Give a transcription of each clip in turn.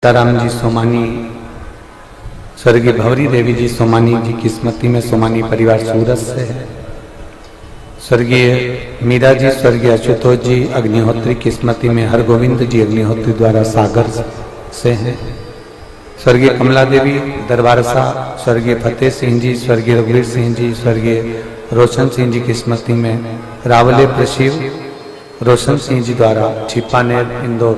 सीताराम जी सोमानी, स्वर्गीय भंवरी देवी जी सोमानी जी की स्मृति में सोमानी परिवार सूरत से है। स्वर्गीय मीरा जी, स्वर्गीय आशुतोष जी अग्निहोत्री की स्मृति में हरगोविंद जी अग्निहोत्री द्वारा सागर से हैं। स्वर्गीय कमला देवी दरबारसा, स्वर्गीय फतेह सिंह जी, स्वर्गीय रघुवीर सिंह जी, स्वर्गीय रोशन सिंह जी की स्मृति में रावले प्रशिव रोशन सिंह जी द्वारा छिपानेर इंदौर।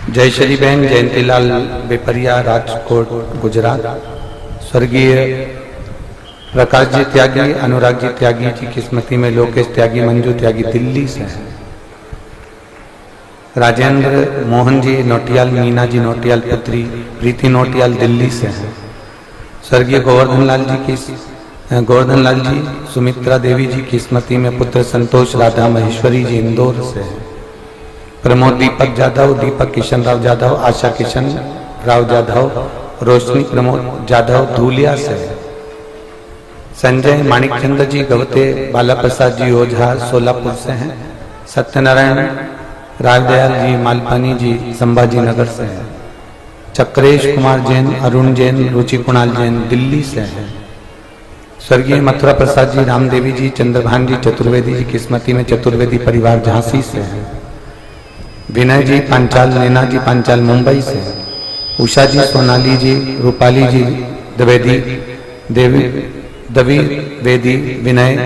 जय श्री बहन जयंतीलाल बेपरिया राजकोट गुजरात। स्वर्गीय प्रकाश जी त्यागी, अनुराग जी त्यागी जी की स्मृति में लोकेश त्यागी, मंजू त्यागी दिल्ली से हैं। राजेंद्र मोहन जी नोटियाल, मीना जी नोटियाल पुत्री प्रीति नोटियाल दिल्ली से हैं। स्वर्गीय गोवर्धन लाल जी सुमित्रा देवी जी की स्मृति में पुत्र संतोष राधा महेश्वरी जी इंदौर से हैं। प्रमोद दीपक जाधव, दीपक किशन राव जाधव, आशा किशन राव जाधव, रोशनी प्रमोद जाधव धूलिया से है। संजय माणिकचंद्र जी गवते, बाला प्रसाद जी ओझा सोलापुर से हैं। सत्यनारायण राजदयाल जी मालपानी जी संभाजी नगर से हैं। चक्रेश कुमार जैन, अरुण जैन, रुचि कुणाल जैन दिल्ली से हैं। स्वर्गीय मथुरा प्रसाद जी, रामदेवी जी, चंद्रभान जी चतुर्वेदी जी की स्मृति में चतुर्वेदी परिवार झांसी से है। विनय जी पांचाल, नैना जी पांचाल मुंबई से, उषा जी सोनाली जी, रूपाली जी द्विवेदी, द्विवेदी, विनय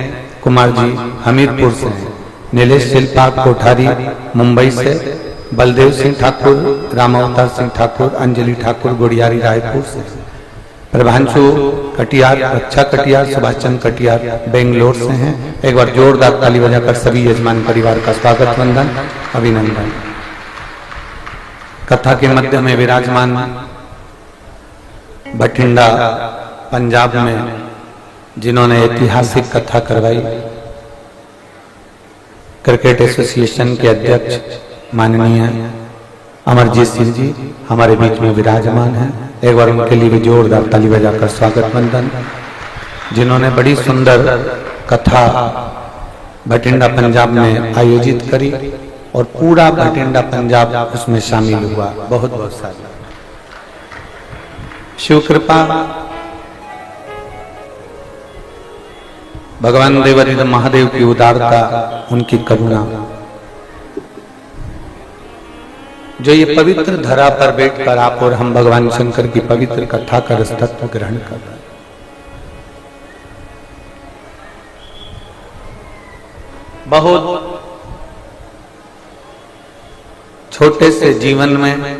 कुमार जी हमीरपुर से, नीलेश शिल्पा कोठारी मुंबई से, बलदेव सिंह ठाकुर, रामावतार सिंह ठाकुर, अंजलि ठाकुर गुड़ियारी रायपुर से, प्रभांशु कटियार, रक्षा कटियार, सुभाष चंद्र कटियार बेंगलोर से हैं। एक बार जोरदार ताली बजाकर सभी यजमान परिवार का स्वागत वंदन अभिनंदन। कथा के मध्य में विराजमान बठिंडा पंजाब में जिन्होंने ऐतिहासिक कथा करवाई, क्रिकेट एसोसिएशन के अध्यक्ष माननीय अमरजीत सिंह जी हमारे बीच में विराजमान हैं। एक बार उनके लिए भी जोरदार ताली बजाकर स्वागत वंदन। जिन्होंने बड़ी सुंदर कथा बठिंडा पंजाब में आयोजित करी और पूरा बठिंडा पंजाब उसमें शामिल हुआ। बहुत बहुत सारा शिव कृपा, भगवान देवादिदेव महादेव की उदारता, उनकी करुणा, जो ये पवित्र धरा पर बैठकर आप और हम भगवान शंकर की पवित्र कथा का रसतत्व ग्रहण कर रहे हैं। बहुत छोटे से जीवन में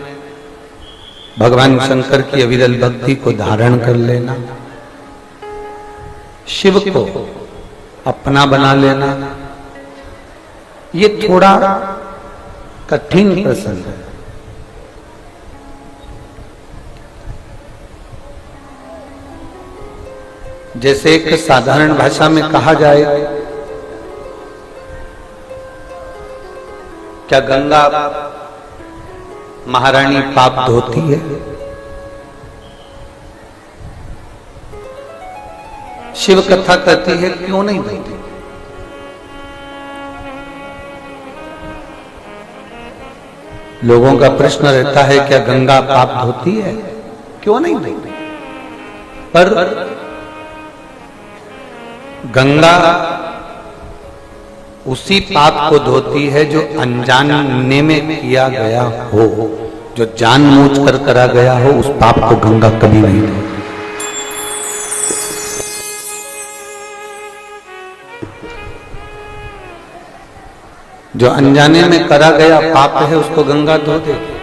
भगवान शंकर की अविरल भक्ति को धारण कर लेना, शिव को अपना बना लेना, ये थोड़ा कठिन प्रसंग है। जैसे एक साधारण भाषा में कहा जाए, क्या गंगा महारानी पाप धोती है? शिव कथा कहती है क्यों नहीं धोती? लोगों का प्रश्न रहता है क्या गंगा पाप धोती है? क्यों नहीं धोती? पर गंगा उसी पाप को धोती है जो अनजाने में किया गया हो। जो जानबूझ कर करा गया हो उस पाप को गंगा कभी नहीं धोती। जो अनजाने में करा गया पाप है उसको गंगा धो देगी।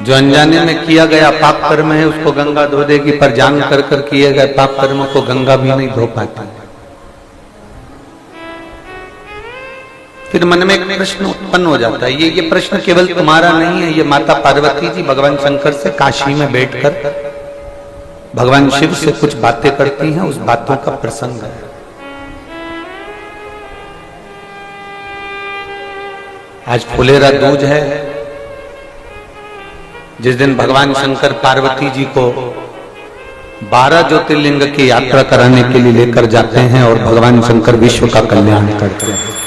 जो अनजाने में किया गया पाप कर्म है उसको गंगा धो देगी, पर जान कर कर किए गए पाप कर्मों को गंगा भी नहीं धो पाती। फिर मन में एक प्रश्न उत्पन्न हो जाता है। ये प्रश्न केवल तुम्हारा नहीं है, ये माता पार्वती जी भगवान शंकर से काशी में बैठकर भगवान शिव से कुछ बातें करती हैं, उस बातों का प्रसंग है। आज फुलेरा दूज है, जिस दिन भगवान शंकर पार्वती जी को 12 ज्योतिर्लिंग की यात्रा कराने के लिए लेकर जाते हैं और भगवान शंकर विश्व का कल्याण करते हैं।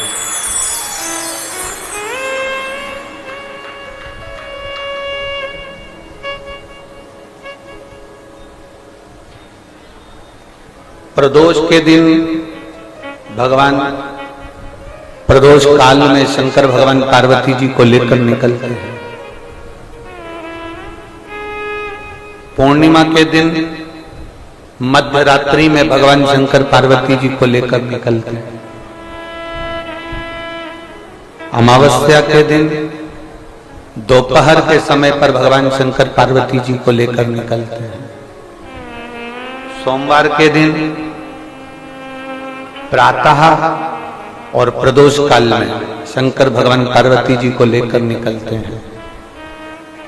प्रदोष के दिन भगवान प्रदोष काल में शंकर भगवान पार्वती जी को लेकर निकलते हैं। पूर्णिमा के दिन मध्य रात्रि में भगवान शंकर पार्वती जी को लेकर निकलते हैं। अमावस्या के दिन दोपहर के समय पर भगवान शंकर पार्वती जी को लेकर निकलते हैं। सोमवार के दिन प्रातः और प्रदोष काल में शंकर भगवान पार्वती जी को लेकर निकलते हैं।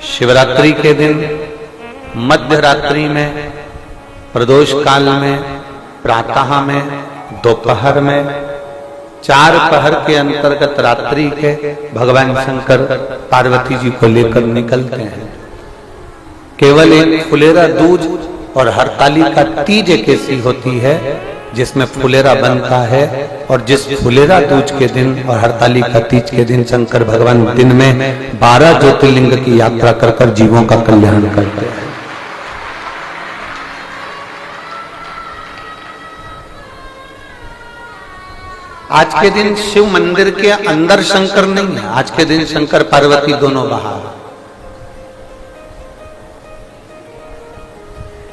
शिवरात्रि के दिन मध्य रात्रि में, प्रदोष काल में, प्रातः में, दोपहर में, 4 पहर के अंतर्गत रात्रि के भगवान शंकर पार्वती जी को लेकर निकलते हैं। केवल एक फुलेरा दूज और हरतालिका तीज एक ऐसी होती है जिसमें फुलेरा बनता है, और जिस फुलेरा दूज के दिन और हरतालिका तीज के दिन शंकर भगवान दिन में 12 ज्योतिर्लिंग की यात्रा कर जीवों का कल्याण करते हैं। आज के दिन शिव मंदिर के अंदर शंकर नहीं है, आज के दिन शंकर पार्वती दोनों बाहर।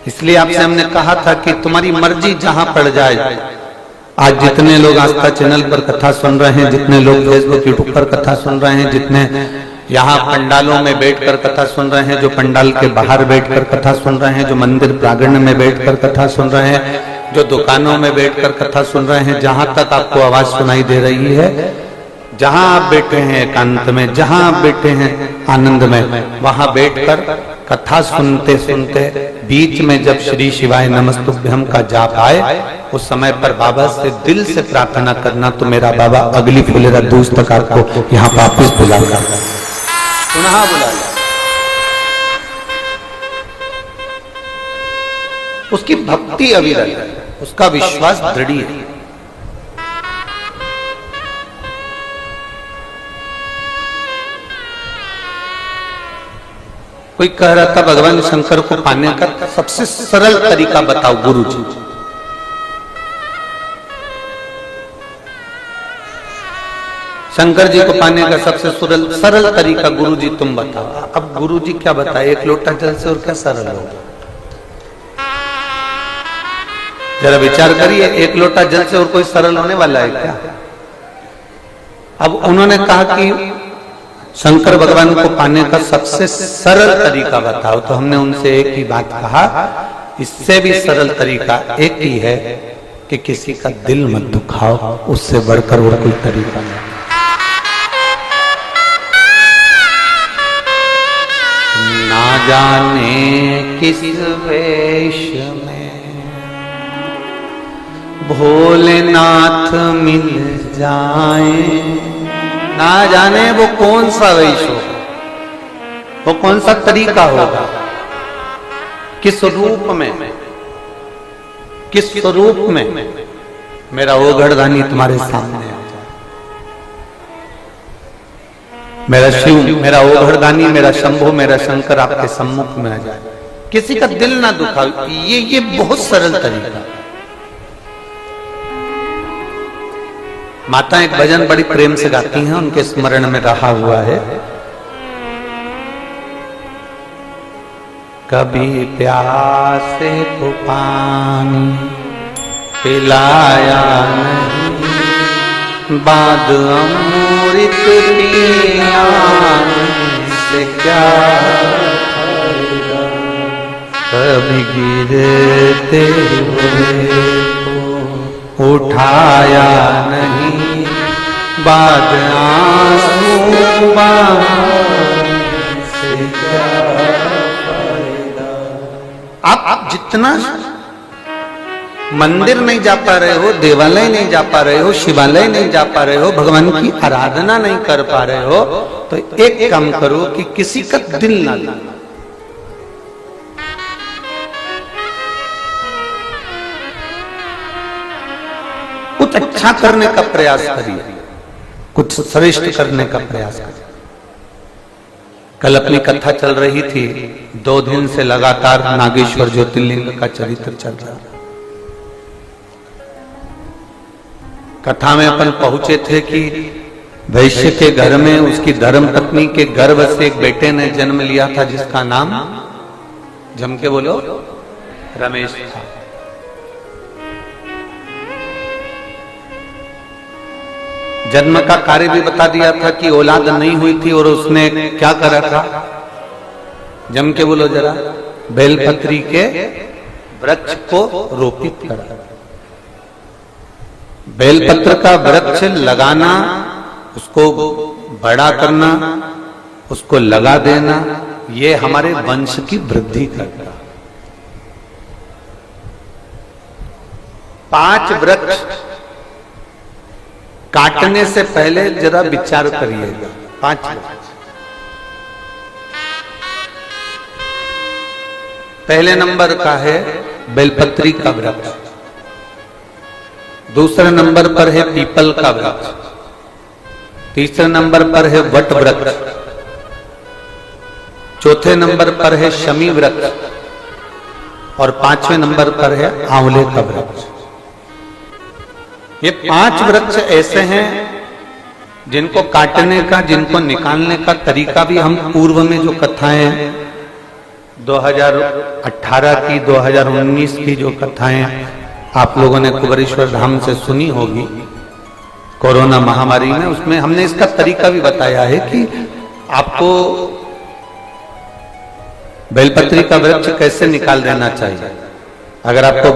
इसलिए आपसे हमने कहा था कि तुम्हारी मर्जी जहां पड़ जाए। आज जितने लोग आस्था चैनल पर कथा सुन रहे हैं, जितने लोग फेसबुक यूट्यूब पर कथा सुन रहे हैं, जितने यहाँ पंडालों में बैठकर कथा सुन रहे हैं, जो पंडाल के बाहर बैठकर कथा सुन रहे हैं, जो मंदिर प्रांगण में बैठकर कथा सुन रहे हैं, जो दुकानों में बैठकर कथा सुन रहे हैं, जहां तक आपको आवाज सुनाई दे रही है, जहां आप बैठे हैं एकांत में, जहां आप बैठे हैं आनंद में, वहां बैठकर कथा सुनते सुनते बीच में जब श्री शिवाय नमस्तुभ्यम का जाप आए, उस समय पर बाबा से दिल से प्रार्थना करना, तो मेरा बाबा अगली फुलेरा दूज तक आपको यहाँ वापिस बुलाएगा, पुनः बुलाएगा। उसकी भक्ति अविरल है, उसका विश्वास दृढ़ है। कोई कह रहा था भगवान शंकर को पाने का सबसे सरल तरीका बताओ गुरुजी। शंकर जी को पाने का सबसे सरल तरीका गुरुजी तुम बताओ। अब गुरुजी क्या बताए, एक लोटा जल से और क्या सरल होगा? जरा विचार करिए, एक लोटा जल से और कोई सरल होने वाला है क्या? अब उन्होंने कहा कि शंकर भगवान को पाने का सबसे सरल तरीका बताओ, तो हमने उनसे एक ही बात कहा, इससे भी सरल तरीका एक ही है कि किसी का दिल मत दुखाओ, उससे बढ़कर और कोई तरीका नहीं। ना जाने किस वेश में भोलेनाथ मिल जाए, ना जाने वो कौन सा वेश होगा, वो कौन सा तरीका होगा, किस रूप में, किस स्वरूप में मेरा वो घड़दानी तुम्हारे सामने आ जाए, मेरा शिव, मेरा वो घड़दानी, मेरा शंभो, मेरा शंकर आपके सम्मुख में आ जाए, किसी का दिल ना दुखाओ। ये बहुत सरल तरीका। माता एक भजन बड़ी प्रेम से गाती हैं, उनके स्मरण में रहा हुआ है। कभी प्यासे को पानी पिलाया नहीं, बाद अमृत पिया से क्या फायदा, कभी गिरते हुए उठाया नहीं, बाद आंसू से क्या फायदा। आप जितना मंदिर नहीं जा पा रहे हो, देवालय नहीं जा पा रहे हो, शिवालय नहीं जा पा रहे हो, भगवान की आराधना नहीं कर पा रहे हो, तो एक काम करो कि किसी का दिल ना लगना। कुछ अच्छा करने का प्रयास करिए, कुछ श्रेष्ठ करने का प्रयास करिए। कल अपनी कथा चल रही थी, 2 दिन से लगातार नागेश्वर ज्योतिर्लिंग का चरित्र चल रहा है। कथा में अपन पहुंचे थे कि वैश्य के घर में उसकी धर्म पत्नी के गर्भ से एक बेटे ने जन्म लिया था जिसका नाम जम के बोलो रमेश था। जन्म का कार्य भी बता दिया था कि औलाद नहीं हुई थी और उसने क्या करा था, जम के बोलो जरा, बेलपत्री के वृक्ष को रोपित करा। बेलपत्र का वृक्ष लगाना, उसको बड़ा करना, उसको लगा देना, ये हमारे वंश की वृद्धि करता। 5 वृक्ष काटने से पहले जरा विचार करिएगा। 5 वृक्ष। पहले नंबर का है बेलपत्री का वृक्ष, दूसरे नंबर पर है पीपल का वृक्ष, तीसरे नंबर पर है वट वृक्ष, चौथे नंबर पर है शमी वृक्ष और 5वें नंबर पर है आंवले का वृक्ष। ये 5 वृक्ष ऐसे हैं जिनको काटने का, जिनको निकालने का तरीका भी हम पूर्व में जो कथाएं 2018 की 2019 की जो कथाएं आप लोगों ने कुबेरेश्वर धाम से सुनी होगी कोरोना महामारी में, उसमें हमने इसका तरीका भी बताया है कि आपको बेलपत्री का वृक्ष कैसे निकाल देना चाहिए। अगर आपको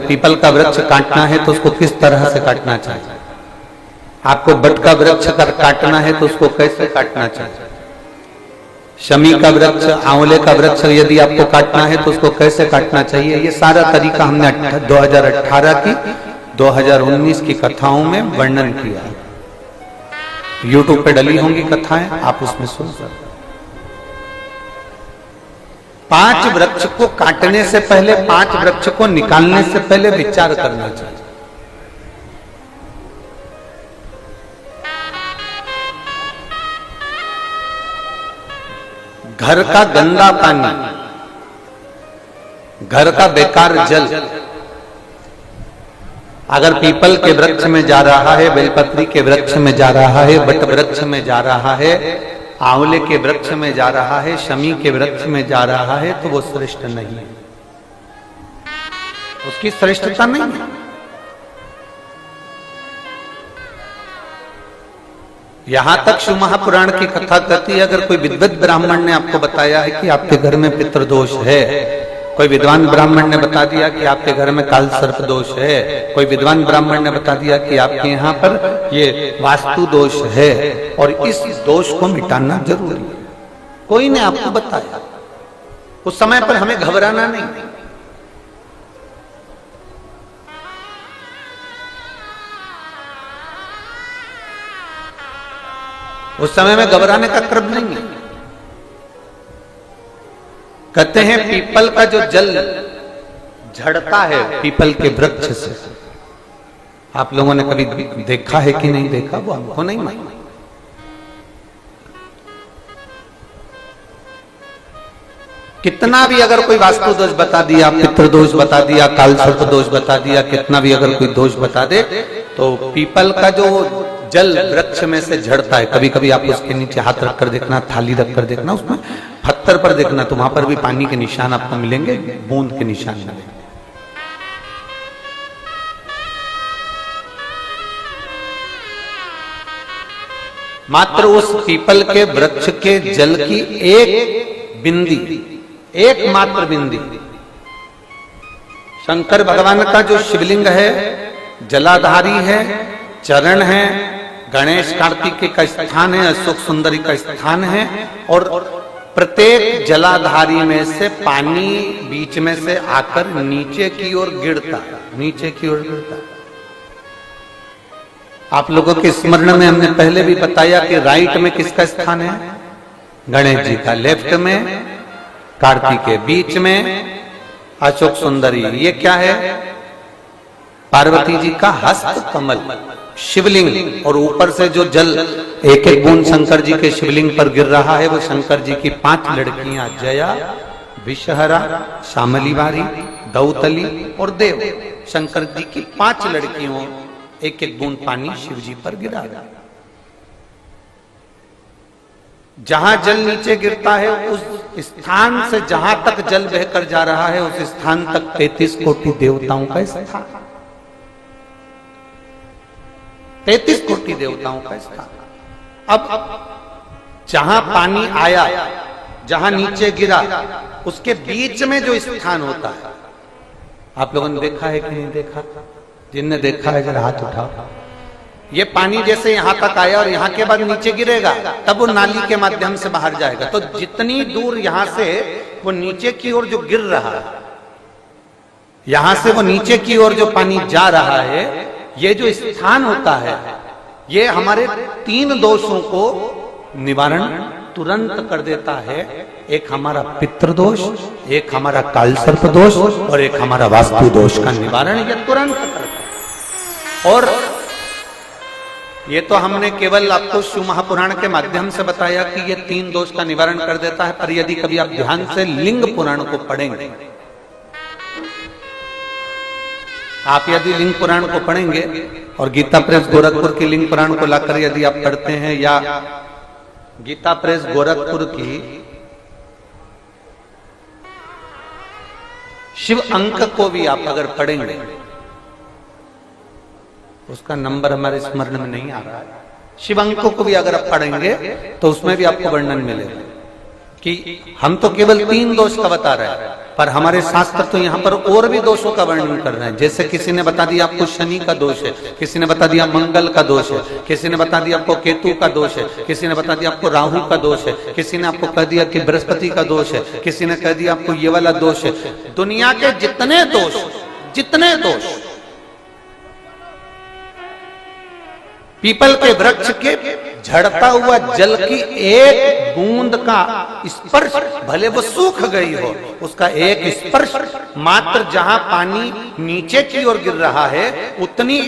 पीपल का वृक्ष काटना है तो उसको किस तरह से काटना चाहिए, आपको बट का वृक्ष काटना है तो उसको कैसे काटना चाहिए, शमी का वृक्ष, आंवले का वृक्ष यदि आपको काटना है तो उसको कैसे काटना चाहिए। ये सारा तरीका हमने 2018 की 2019 की कथाओं में वर्णन किया। YouTube पे डली होंगी कथाएं, आप उसमें सुन सकते। 5 वृक्ष को काटने से पहले, 5 वृक्ष को निकालने से पहले विचार करना चाहिए। घर का गंदा पानी, घर का बेकार जल अगर पीपल के वृक्ष में जा रहा है, बेलपत्री के वृक्ष में जा रहा है, बट वृक्ष में जा रहा है, आंवले के वृक्ष में जा रहा है, शमी के वृक्ष में जा रहा है, तो वो श्रेष्ठ नहीं है, उसकी श्रेष्ठता नहीं है। यहां तक शिव महापुराण की कथा कहती है, अगर कोई विद्वत ब्राह्मण ने आपको बताया है कि आपके घर में पितृदोष है, कोई विद्वान ब्राह्मण ने बता दिया कि आपके घर में काल सर्प दोष है, कोई विद्वान ब्राह्मण ने बता दिया कि आपके यहाँ पर ये वास्तु दोष है और इस दोष को मिटाना जरूरी है, कोई ने आपको बताया, उस समय पर हमें घबराना नहीं। उस समय में घबराने का क्रम नहीं है। कहते हैं पीपल का जो जल झड़ता है पीपल के वृक्ष से, आप लोगों ने कभी देखा है कि नहीं देखा, वो हमको नहीं मालूम। कितना भी अगर कोई वास्तु दोष बता दिया, पितृदोष बता दिया, काल सर्प दोष बता दिया, कितना भी अगर कोई दोष बता दे, तो पीपल का जो जल वृक्ष में से झड़ता है, कभी कभी आप उसके नीचे हाथ रखकर देखना, थाली रखकर देखना, उसमें पत्थर पर देखना, तो वहां पर भी पानी के निशान आपको मिलेंगे, बूंद के निशान मिलेंगे। मात्र उस पीपल के वृक्ष के जल की एक बिंदी, एकमात्र बिंदी, शंकर भगवान का जो शिवलिंग है जलाधारी है, चरण है, गणेश कार्तिक का स्थान है, अशोक सुंदरी का स्थान है, और प्रत्येक जलाधारी में से पानी बीच में से आकर नीचे की ओर गिरता, नीचे की ओर गिरता। आप लोगों के स्मरण में हमने पहले भी बताया कि राइट में किसका स्थान है, गणेश जी का, लेफ्ट में कार्तिक के, बीच में अशोक सुंदरी। ये क्या है, पार्वती जी का हस्त कमल शिवलिंग, और ऊपर से जो जल एक एक बूंद शंकर जी के शिवलिंग पर गिर रहा है, वो शंकर जी की 5 लड़कियां जया, विषहरा, शामलीवारी, दौतली और देव, शंकर जी की 5 लड़कियों एक एक बूंद पानी शिव जी पर गिरा। जहां जल नीचे गिरता है उस स्थान से जहां तक जल बहकर जा रहा है उस स्थान तक 33 कोटि देवताओं का स्थान, 33 कोटि देवताओं का स्थान। अब जहां पानी आया, जहां नीचे गिरा, उसके बीच में जो स्थान होता है, आप लोगों ने देखा है कि नहीं देखा? जिनने देखा है जरा हाथ उठाओ। ये पानी जैसे यहां तक आया और यहां के बाद नीचे गिरेगा, तब वो नाली के माध्यम से बाहर जाएगा। तो जितनी दूर यहां से वो नीचे की ओर जो गिर रहा है, यहां से वो नीचे की ओर जो पानी जा रहा है, ये जो स्थान होता है, ये हमारे 3 दोषों को निवारण तुरंत कर देता है। एक हमारा पितृदोष, एक हमारा कालसर्प दोष और एक हमारा वास्तु दोष का निवारण ये तुरंत करता है। और ये तो हमने केवल आपको शिव महापुराण के माध्यम से बताया कि ये 3 दोष का निवारण कर देता है, पर यदि कभी आप ध्यान से लिंग पुराण को पढ़ेंगे, आप यदि लिंग पुराण को पढ़ेंगे और गीता प्रेस गोरखपुर की लिंग पुराण को लाकर यदि आप पढ़ते हैं, या गीता प्रेस गोरखपुर की शिव अंक को भी आप अगर पढ़ेंगे, उसका नंबर हमारे स्मरण में नहीं आ रहा है, शिव अंक को भी अगर आप पढ़ेंगे तो उसमें भी आपको वर्णन मिलेगा कि हम तो केवल 3 दोष का बता रहे हैं, पर हमारे शास्त्र तो यहाँ पर और भी दोषों का वर्णन कर रहे हैं। जैसे किसी ने बता दिया आपको शनि का दोष है, किसी ने बता दिया मंगल का दोष है, किसी ने बता दिया आपको केतु का दोष है, किसी ने बता दिया आपको राहु का दोष है, किसी ने आपको कह दिया कि बृहस्पति का दोष है, किसी ने कह दिया आपको ये वाला दोष है। दुनिया के जितने दोष पीपल के वृक्ष के झड़ता हुआ जल की एक बूंद का स्पर्श, भले वो सूख गई हो, उसका एक स्पर्श मात्र जहां पानी नीचे की ओर गिर रहा है, उतनी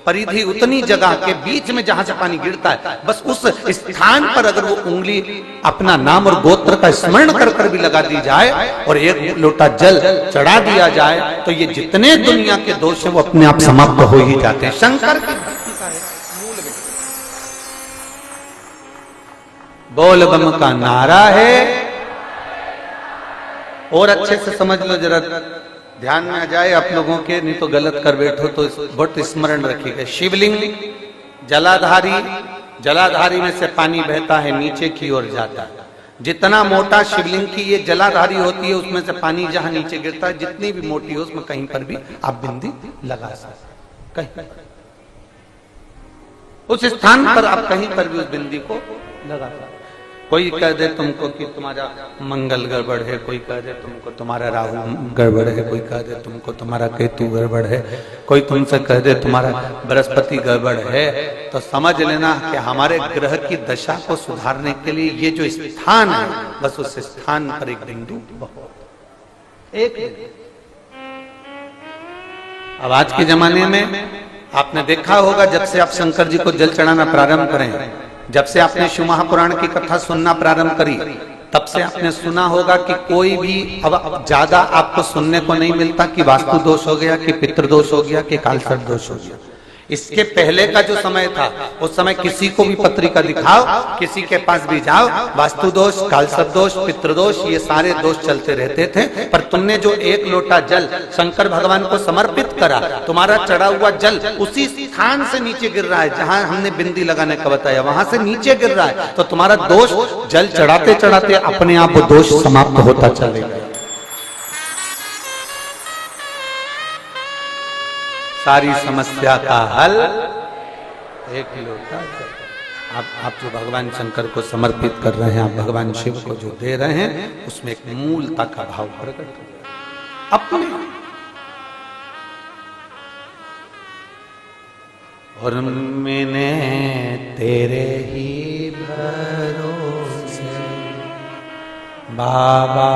परिधि, उतनी जगह के बीच में जहां से पानी गिरता है, बस उस स्थान पर अगर वो उंगली अपना नाम और गोत्र का स्मरण कर कर भी लगा दी जाए और एक लोटा जल चढ़ा दिया जाए, तो ये जितने दुनिया के दोष हैं वो अपने आप समाप्त हो ही जाते हैं। शंकर की बोल बम का नारा है। और अच्छे से समझ लो, जरा ध्यान में आ जाए आप लोगों के, नहीं तो गलत कर बैठो तो बहुत स्मरण रखिएगा। शिवलिंग जलाधारी में से पानी बहता है, नीचे की ओर जाता है। जितना मोटा शिवलिंग की ये जलाधारी होती है, उसमें से पानी जहां नीचे गिरता है, जितनी भी मोटी हो, उसमें कहीं पर भी आप बिंदी लगा सकते, कहीं उस स्थान पर आप कहीं पर भी उस बिंदी को लगा सकते। कोई कह दे तुमको कि तुम्हारा मंगल गड़बड़ है, कोई कह दे तुमको तुम्हारा राहु गड़बड़ है, कोई कह दे तुमको तुम्हारा केतु गड़बड़ है, कोई तुमसे कह दे तुम्हारा बृहस्पति गड़बड़ है, तो समझ लेना कि हमारे ग्रह की दशा को सुधारने के लिए ये जो स्थान है, बस उस स्थान पर एक बिंदु एक। अब आज के जमाने में आपने देखा होगा, जब से आप शंकर जी को जल चढ़ाना प्रारंभ करें, जब से आपने शिव महापुराण की कथा सुनना प्रारंभ करी, तब से आपने सुना होगा कि कोई भी अब ज्यादा आपको सुनने को नहीं मिलता कि वास्तु दोष हो गया, कि पितृदोष हो गया, कि कालसर्प दोष हो गया। इसके पहले का जो समय था, उस समय किसी को भी पत्रिका दिखाओ, किसी के पास भी जाओ, वास्तु दोष, कालसर्प दोष, पितृदोष, ये सारे दोष चलते रहते थे। पर तुमने जो एक लोटा जल शंकर भगवान को समर्पित करा, तुम्हारा चढ़ा हुआ जल उसी स्थान से नीचे गिर रहा है जहां हमने बिंदी लगाने का बताया, वहां से नीचे गिर रहा है, तो तुम्हारा दोष जल चढ़ाते चढ़ाते अपने आप वो दोष समाप्त होता चलेगा। सारी समस्या का हल एक लोटा जल। आप जो भगवान शंकर को समर्पित कर रहे हैं, आप भगवान शिव को जो दे रहे हैं, उसमें एक मूलता का भाव प्रकट हो अपने। और मैंने तेरे ही भरोसे बाबा,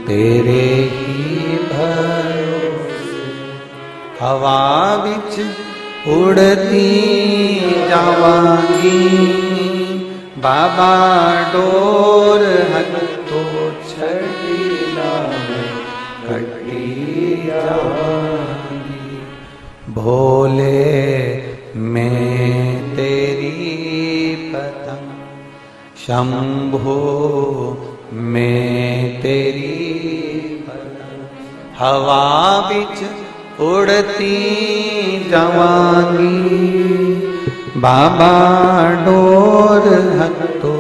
तेरे ही भरोसे हवा बिच उड़ती जावांगी, बाबा डोर हथो छड़ी कटी जावांगी। भोले मैं तेरी पतंग, शंभो मैं तेरी पतंग, हवा बिच उड़ती जवानी, बाबा डोर हतो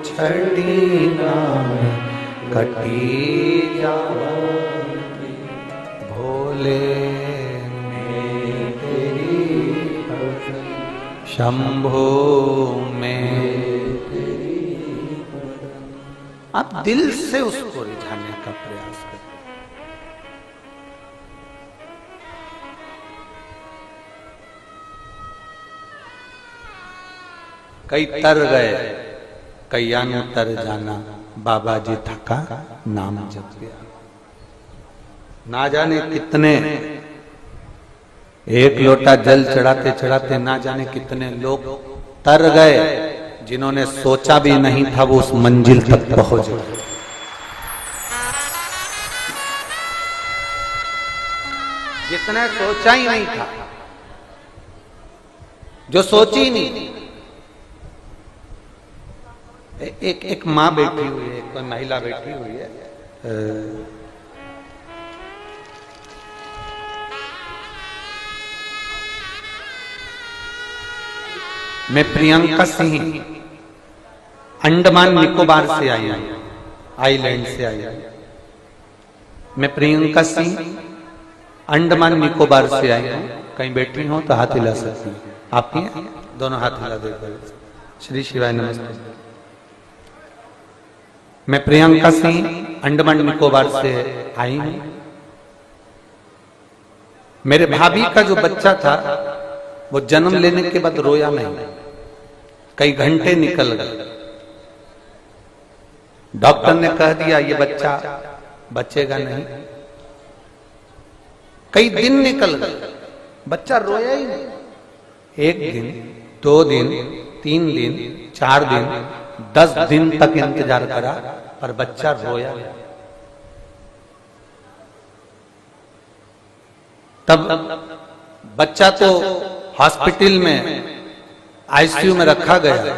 छड़ी नाम कटी जावानी, भोले मैं तेरी पतंग, शंभो मैं तेरी पतंग। आप दिल से उसको रिझाने का प्रयास करें। कई तर गए कैयानु तर जाना, बाबा जी थका नाम जप गया। ना जाने कितने, एक लोटा जल चढ़ाते चढ़ाते ना जाने कितने लोग तर गए, जिन्होंने सोचा भी नहीं था वो उस मंजिल तक पहुंच गए। जिसने सोचा ही नहीं था, जो सोची नहीं। एक माँ बैठी हुई है, कोई महिला बैठी हुई है, मैं प्रियंका सिंह अंडमान निकोबार से आई हूं, आइलैंड से आई हूं। मैं प्रियंका सिंह अंडमान निकोबार से आई हूं। कहीं बैठी हो तो हाथ हिला सकती हैं। आपकी दोनों हाथ हिला देगा। श्री शिवाय नमस्ते। मैं प्रियंका सिंह अंडमान निकोबार से आई हूं। मेरे भाभी का जो बच्चा था वो जन्म लेने के बाद रोया नहीं, कई घंटे निकल गए। डॉक्टर ने कह दिया ये बच्चा बचेगा नहीं। कई दिन निकल गए, बच्चा रोया ही नहीं। एक दिन, 2 दिन, 3 दिन, 4 दिन, 10 दिन तक इंतजार करा पर बच्चा रोया। तब बच्चा तो हॉस्पिटल में आईसीयू में रखा गया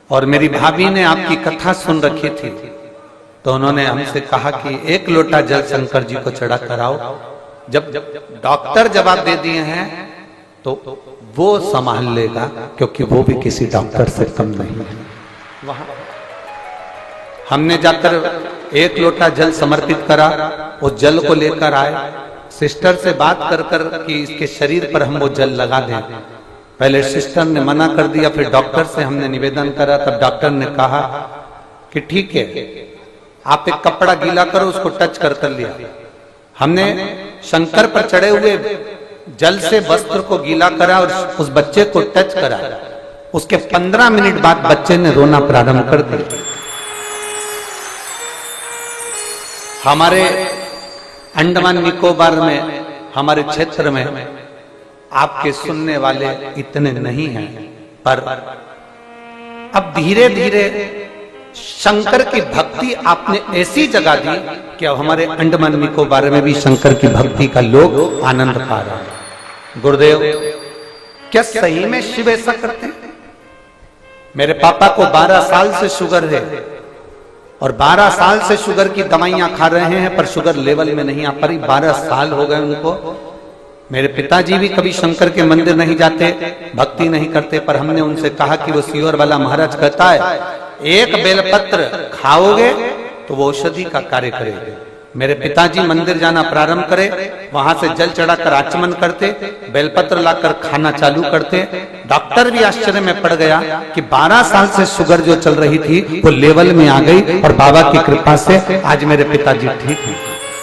और मेरी भाभी ने आपकी कथा सुन रखी थी, तो उन्होंने हमसे कहा कि 1 लोटा जल शंकर जी को चढ़ा कराओ। जब डॉक्टर जवाब दे दिए हैं तो वो संभाल लेगा, क्योंकि वो भी किसी डॉक्टर से कम नहीं है। वहां हमने जाकर 1 लोटा जल समर्पित करा, उस जल को लेकर आए। सिस्टर से बात कर कर कि इसके शरीर पर हम वो जल लगा दें। पहले सिस्टर ने मना कर दिया, फिर डॉक्टर से हमने निवेदन करा, तब डॉक्टर ने कहा कि ठीक है, आप एक कपड़ा गीला करो, उसको टच कर लिया। हमने शंकर पर चढ़े हुए जल से वस्त्र को गीला करा और उस बच्चे को टच करा। उसके 15 मिनट बाद बच्चे ने रोना प्रारंभ कर दिया। हमारे अंडमान निकोबार में, हमारे क्षेत्र में आपके सुनने वाले इतने नहीं हैं, पर अब धीरे धीरे शंकर की भक्ति आपने ऐसी जगह दी कि अब हमारे अंडमान निकोबार में भी शंकर की भक्ति का लोग आनंद पा रहा है। गुरुदेव, क्या सही में शिव ऐसा करते हैं? मेरे पापा को 12 साल से शुगर है और 12 साल से शुगर की दवाइयां खा रहे हैं, पर शुगर लेवल में नहीं आ पा रही। 12 साल हो गए उनको। मेरे पिताजी भी कभी शंकर के मंदिर नहीं जाते, भक्ति नहीं करते, पर हमने उनसे कहा कि वो सीवर वाला महाराज कहता है 1 बेलपत्र खाओगे तो वो औषधि का कार्य करेगा। मेरे पिताजी मंदिर जाना प्रारंभ करे, वहां से जल चढ़ाकर आचमन करते, बेलपत्र लाकर खाना चालू करते। डॉक्टर भी आश्चर्य में पड़ गया कि 12 साल से शुगर जो चल रही थी वो लेवल में आ गई, और बाबा की कृपा से आज मेरे पिताजी ठीक हैं।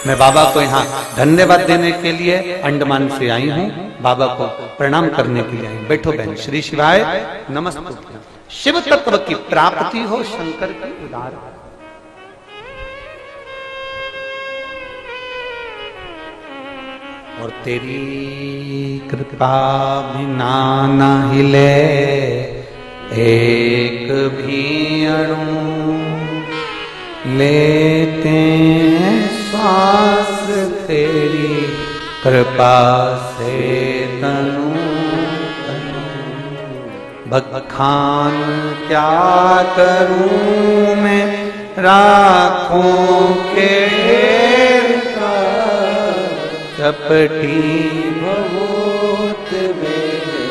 मैं बाबा को यहाँ धन्यवाद देने के लिए अंडमान से आई हूँ, बाबा को प्रणाम करने के लिए आई। बैठो बहन। श्री शिवाय नमस्ते। शिव तत्व की प्राप्ति हो, शंकर की उदार। और तेरी कृपा बिना न हिले एक भी अणु, लेते श्वास तेरी कृपा से तनु बखान क्या करूं मैं राखों के चपटी बहुत मेरे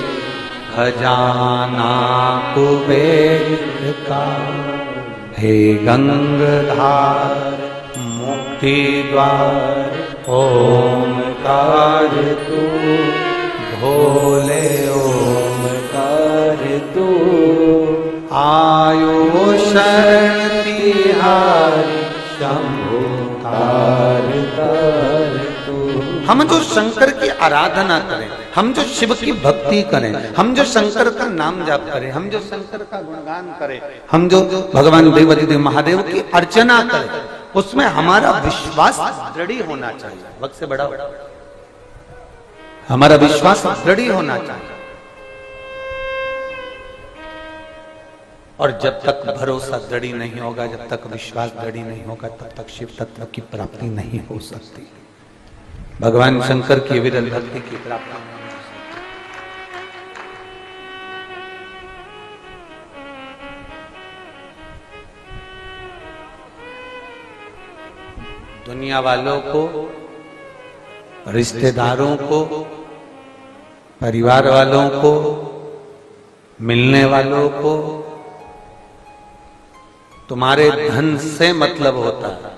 खजाना कुबेर का। हे गंगाधार मुक्ति द्वार ओमकार तू भोले ओमकार तू आयो शरण तिहारी शंभु तार तार तू। हम जो शंकर की आराधना करें, हम जो शिव की भक्ति करें, हम जो शंकर का नाम जाप करें, हम जो शंकर का गुणगान करें, हम जो भगवान देवाधिदेव महादेव की अर्चना करें, उसमें हमारा विश्वास दृढ़ होना चाहिए। वक्त से बड़ा हमारा विश्वास दृढ़ होना चाहिए। और जब तक भरोसा दृढ़ नहीं होगा, जब तक विश्वास दृढ़ नहीं होगा, तब तक शिव तत्व की प्राप्ति नहीं हो सकती। भगवान शंकर की विरल भक्ति की प्राप्ति नहीं हो सकती। दुनिया वालों को, रिश्तेदारों को, परिवार वालों को, मिलने वालों को तुम्हारे धन से मतलब होता है।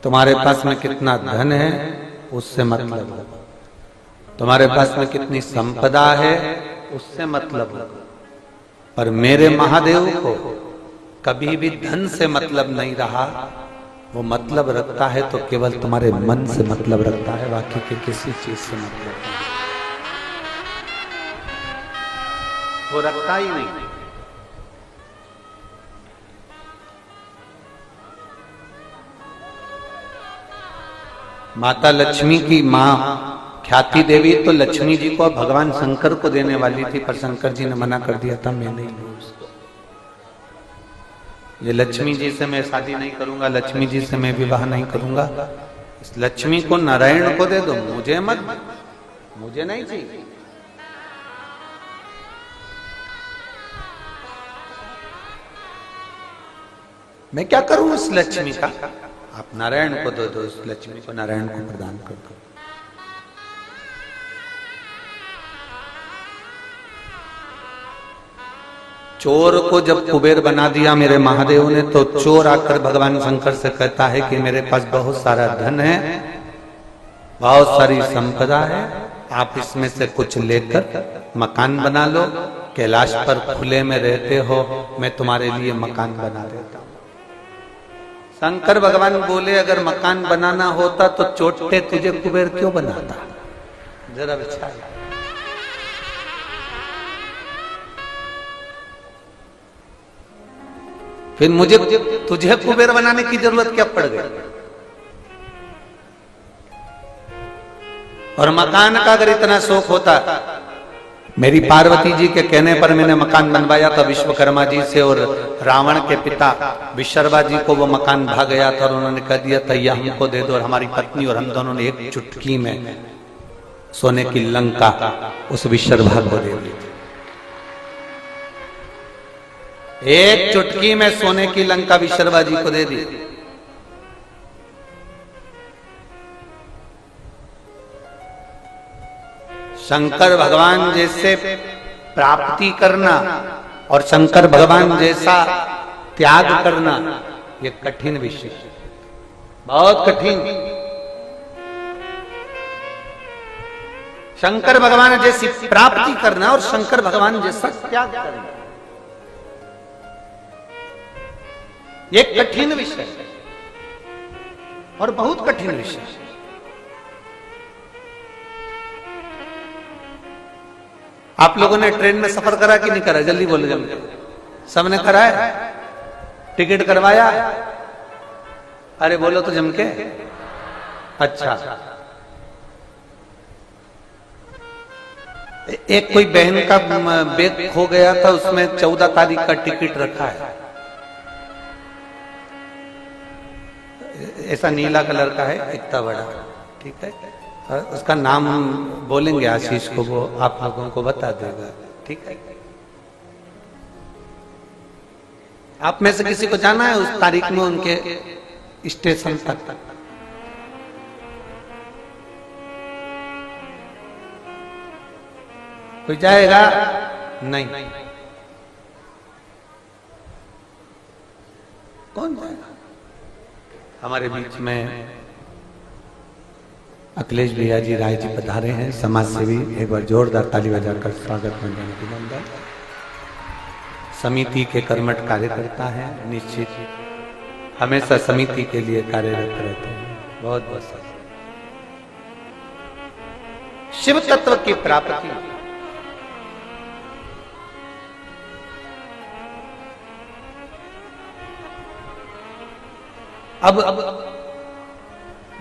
तुम्हारे पास में कितना धन है उससे मतलब है, तुम्हारे पास में कितनी संपदा है उससे मतलब है। पर मेरे महादेव को कभी भी धन से मतलब नहीं रहा। वो मतलब रखता है तो केवल तुम्हारे मन से मतलब रखता है, बाकी के किसी चीज से मतलब नहीं, वो रखता ही नहीं। माता लक्ष्मी की मां ख्याति देवी तो लक्ष्मी जी को भगवान शंकर को देने वाली थी, पर शंकर जी ने मना कर दिया था, मैं नहीं लूं उसको। ये लक्ष्मी जी से मैं शादी नहीं करूंगा, लक्ष्मी जी से मैं विवाह नहीं करूंगा, इस लक्ष्मी को नारायण को दे दो, मुझे मत, मुझे नहीं चाहिए। मैं क्या करूं इस लक्ष्मी का? आप नारायण को दे दो, इस लक्ष्मी को नारायण को प्रदान कर दो। चोर को जब कुबेर बना दिया मेरे महादेव ने, तो चोर आकर भगवान शंकर से कहता है कि मेरे पास बहुत सारा धन है, बहुत सारी संपदा है, आप इसमें से कुछ लेकर मकान बना लो, कैलाश पर खुले में रहते हो, मैं तुम्हारे लिए मकान बना देता हूं। शंकर भगवान बोले अगर मकान बनाना होता तो चोटे तुझे कुबेर क्यों बनाता? जरा विचार। फिर मुझे तुझे कुबेर बनाने की जरूरत क्या पड़ गई? और मकान का अगर इतना शौक होता, मेरी पार्वती जी के कहने पर मैंने मकान बनवाया था विश्वकर्मा जी से, और रावण के पिता विश्वकर्मा जी को वो मकान भा गया था और उन्होंने कह दिया था यह हमको दे दो, और हमारी पत्नी और हम दोनों ने एक चुटकी में सोने की लंका उस विश्वकर्मा को दे दी। एक चुटकी में सोने की लंका विश्वकर्मा जी को दे दी। शंकर भगवान जैसे प्राप्ति करना और शंकर भगवान जैसा त्याग करना, ये कठिन विषय, बहुत कठिन। शंकर भगवान जैसी प्राप्ति करना और शंकर भगवान जैसा त्याग करना, ये कठिन विषय और बहुत कठिन विषय। आप लोगों ने ट्रेन में सफर करा कि नहीं करा? जल्दी बोलो जल्दी। सबने करा है? टिकट करवाया? अरे बोलो तो जम के। अच्छा, एक कोई बहन का बैग खो गया था, उसमें 14 तारीख का टिकट रखा है। ऐसा नीला कलर का है, इतना बड़ा, ठीक है। उसका नाम हम बोलेंगे आशीष को, वो आप लोगों को बता देगा, ठीक है। आप में से किसी को जाना है उस तारीख में उनके स्टेशन तक? कोई जाएगा? नहीं। कौन जाएगा? हमारे बीच में अखिलेश भैया जी राय जी पधारे हैं, समाज सेवी। एक बार जोरदार ताली बजाकर स्वागत में अभिनंदन। समिति के कर्मठ कार्यकर्ता हैं, निश्चित हमेशा समिति के लिए कार्यरत रहते हैं। बहुत बहुत शिव तत्व की प्राप्ति। अब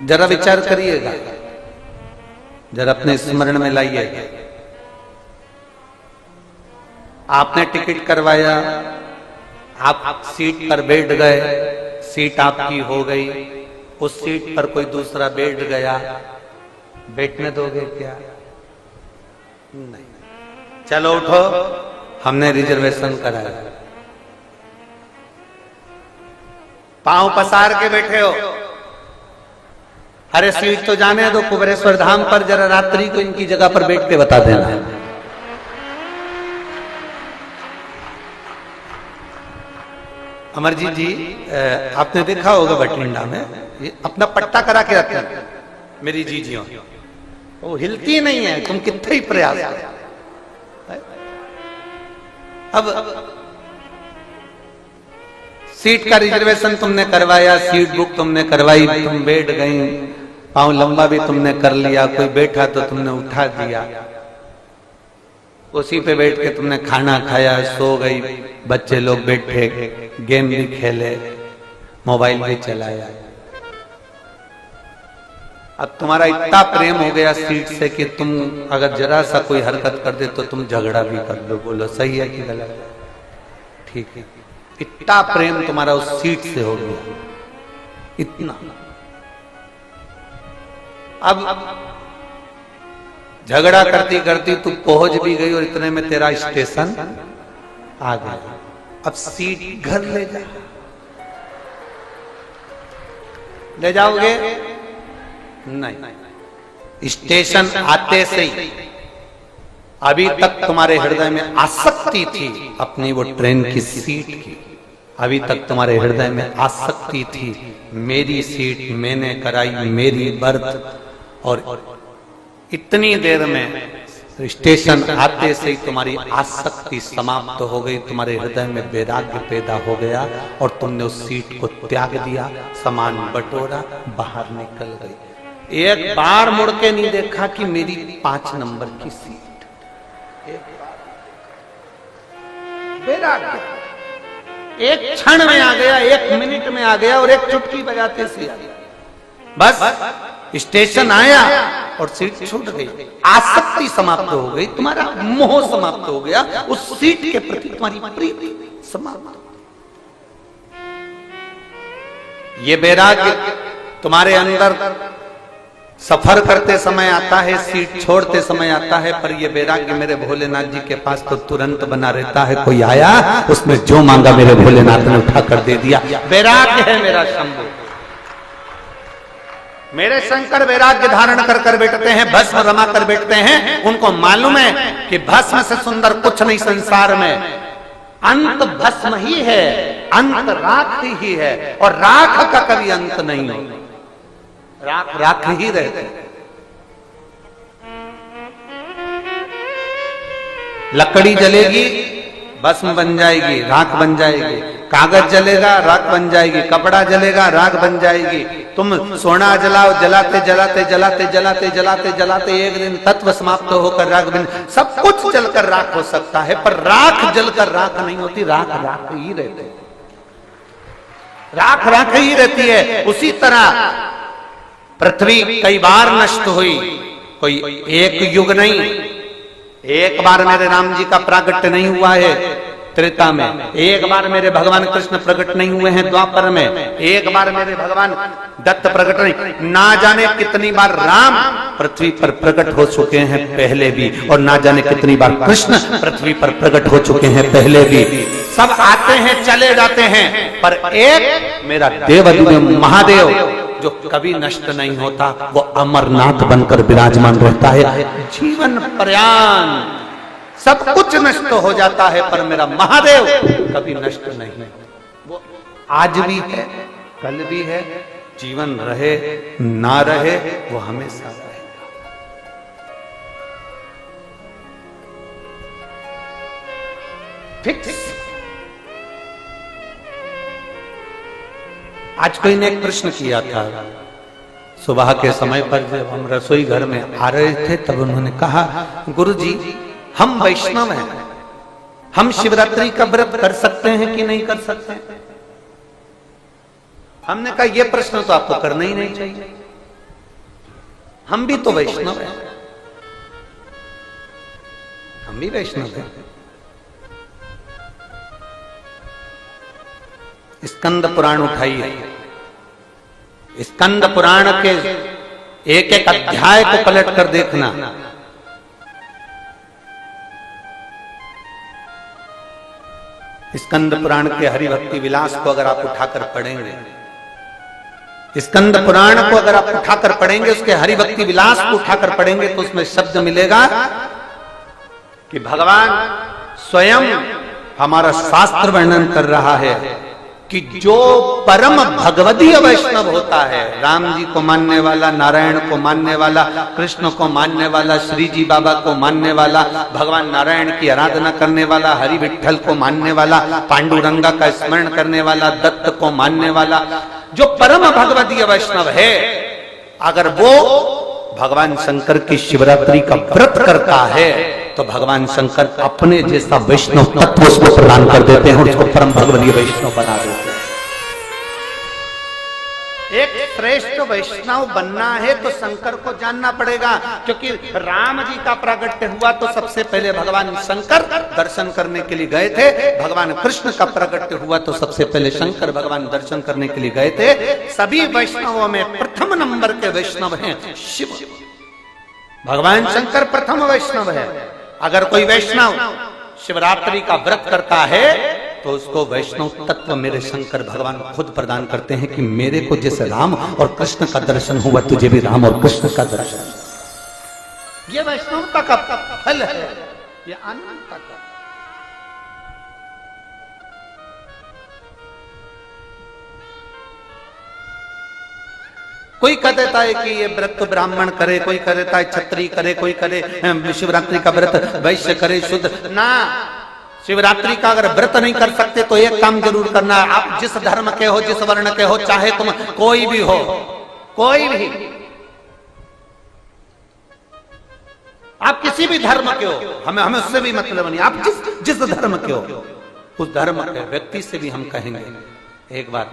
जरा विचार करिएगा, जरा अपने स्मरण में लाइएगा। आपने टिकट करवाया, आप सीट पर बैठ गए, सीट आपकी हो गई, उस सीट पर कोई दूसरा बैठ गया, बैठने दोगे क्या? नहीं। चलो उठो, हमने रिजर्वेशन कराया, पांव पसार के बैठे हो। अरे सीट तो जाने दो, कुबेरेश्वर धाम पर जरा रात्रि को इनकी जगह पर बैठ के बता देना। अमरजीत जी, आपने देखा होगा बठिंडा में ये अपना पट्टा करा के रखते हैं मेरी जीजियों, वो हिलती नहीं है, तुम कितने ही प्रयास करो। अब सीट का रिजर्वेशन तुमने करवाया, सीट बुक तुमने करवाई, तुम बैठ गई, पांव लंबा भी तुमने कर लिया, कोई बैठा तो तुमने उठा दिया, उसी पे बैठ के तुमने खाना खाया, सो गई, बच्चे लोग बैठे, गेम भी खेले, मोबाइल भी चलाया। अब तुम्हारा इतना प्रेम हो गया सीट से कि तुम अगर जरा सा कोई हरकत कर दे तो तुम झगड़ा भी कर लो। बोलो सही है कि गलत? ठीक है। इतना प्रेम तुम्हारा उस सीट से हो गया, इतना। अब झगड़ा करती करती तू पहुंच भी गई और इतने में तेरा स्टेशन आ गया। अब सीट घर ले जाओगे? नहीं। स्टेशन आते से ही अभी तक तुम्हारे हृदय में आसक्ति थी अपनी वो ट्रेन की सीट की, अभी तक तुम्हारे हृदय में आसक्ति थी मेरी सीट, मैंने कराई, मेरी बर्थ। और इतनी देर में स्टेशन आते से ही तुम्हारी आसक्ति समाप्त हो गई, तुम्हारे हृदय में वैराग्य पैदा हो गया और तुमने उस सीट को त्याग दिया, सामान बटोरा, बाहर निकल गई। एक बार मुड़ के नहीं देखा कि मेरी 5 नंबर की सीट। वैराग्य एक क्षण में आ गया, 1 मिनट में आ गया और एक चुटकी बजाते से बस स्टेशन आया और सीट छूट गई। आसक्ति समाप्त हो गई, तुम्हारा मोह समाप्त हो गया, उस सीट के प्रति तुम्हारी प्रीति समाप्त। ये वैराग्य तुम्हारे अंदर सफर करते समय आता है, सीट छोड़ते समय आता है, पर ये वैराग्य मेरे भोलेनाथ जी के पास तो तुरंत बना रहता है। कोई आया, उसने जो मांगा मेरे भोलेनाथ ने उठा कर दे दिया। वैराग्य है मेरा शंभु। मेरे शंकर वैराग्य धारण कर कर बैठते हैं, भस्म रमा कर बैठते हैं। उनको मालूम है कि भस्म से सुंदर कुछ नहीं संसार में, अंत भस्म ही है, अंत राख ही है, और राख का कभी अंत नहीं है। राख राख ही रहते। लकड़ी जलेगी, भस्म बन जाएगी, राख बन जाएगी। कागज जलेगा, राख बन जाएगी। कपड़ा जलेगा, राख बन जाएगी। तुम सोना जलाओ, जलाते जलाते जलाते जलाते जलाते जलाते एक दिन तत्व समाप्त होकर राख बन। सब कुछ जलकर राख हो सकता है, पर राख जलकर राख नहीं होती। राख राख ही रहती है, राख राख ही रहती है। उसी तरह पृथ्वी कई बार नष्ट हुई, कोई एक युग नहीं, एक बार मेरे राम जी का प्रागट्य नहीं हुआ है। त्रेता में, एक बार मेरे भगवान कृष्ण प्रकट नहीं हुए हैं द्वापर में, एक बार मेरे भगवान दत्त प्रकट नहीं, ना जाने कितनी बार राम पृथ्वी पर प्रकट हो चुके हैं पहले भी, और ना जाने कितनी बार कृष्ण पृथ्वी पर प्रकट हो चुके हैं पहले भी। सब आते हैं चले जाते हैं, पर एक मेरा देवाधिदेव महादेव जो कभी नष्ट नहीं होता, वो अमरनाथ बनकर विराजमान रहता है जीवन पर्यंत। सब कुछ नष्ट हो जाता है, पर मेरा महादेव कभी नष्ट नहीं। वो आज भी है, कल भी है, जीवन रहे ना रहे वो हमेशा रहेगा। फिक्स। आज कोई ने एक प्रश्न किया था सुबह के समय पर, जब हम रसोई घर में आ रहे थे, तब उन्होंने कहा, गुरुजी हम वैष्णव हैं, हम शिवरात्रि का व्रत कर सकते हैं कि नहीं कर सकते? हमने कहा यह प्रश्न तो आपको करना ही नहीं चाहिए, हम भी तो वैष्णव हैं, हम भी वैष्णव हैं। स्कंद पुराण उठाइए, स्कंद पुराण के एक एक अध्याय को पलट कर देखना। स्कंद पुराण के हरिभक्ति विलास को अगर आप उठाकर पढ़ेंगे, स्कंद पुराण को अगर आप उठाकर पढ़ेंगे, उसके हरिभक्ति विलास को उठाकर पढ़ेंगे, तो उसमें शब्द मिलेगा कि भगवान स्वयं, हमारा शास्त्र वर्णन कर रहा है कि जो परम भगवदीय वैष्णव होता है, राम जी को मानने वाला, नारायण को मानने वाला, कृष्ण को मानने वाला, श्री जी बाबा को मानने वाला, भगवान नारायण की आराधना करने वाला, हरि विठल को मानने वाला, पांडुरंगा का स्मरण करने वाला, दत्त को मानने वाला, जो परम भगवदीय वैष्णव है, अगर वो भगवान शंकर की शिवरात्रि का व्रत करता है, तो भगवान शंकर अपने जैसा वैष्णव तत्व उसको प्रदान कर देते हैं और उसको परम भगवदीय वैष्णव बना देते हैं। एक श्रेष्ठ वैष्णव बनना है तो शंकर को जानना पड़ेगा, क्योंकि राम जी का प्रागट्य हुआ तो सबसे पहले भगवान शंकर दर्शन करने के लिए गए थे, भगवान कृष्ण का प्रागट्य हुआ तो सबसे पहले शंकर भगवान दर्शन करने के लिए गए थे। सभी वैष्णवों में प्रथम नंबर के वैष्णव हैं शिव, भगवान शंकर प्रथम वैष्णव है। अगर कोई वैष्णव शिवरात्रि का व्रत करता है तो उसको वैष्णव तत्व मेरे शंकर भगवान खुद प्रदान करते हैं कि मेरे को जैसे राम और कृष्ण का दर्शन हुआ, तुझे भी राम और कृष्ण का दर्शन। ये वैष्णवता का फल है, ये आनंद का। कोई कह देता है कि ये व्रत तो ब्राह्मण करे, कोई कह देता है क्षत्रिय करे, कोई करे शिवरात्रि का व्रत वैश्य करे, शुद्ध ना। शिवरात्रि का अगर व्रत नहीं कर सकते तो एक काम जरूर करना, आप जिस धर्म के हो, जिस वर्ण के हो, चाहे तुम कोई भी हो, कोई भी, आप किसी भी धर्म के हो, हमें उससे भी मतलब नहीं, आप जिस धर्म के हो, उस धर्म के व्यक्ति से भी हम कहेंगे एक बार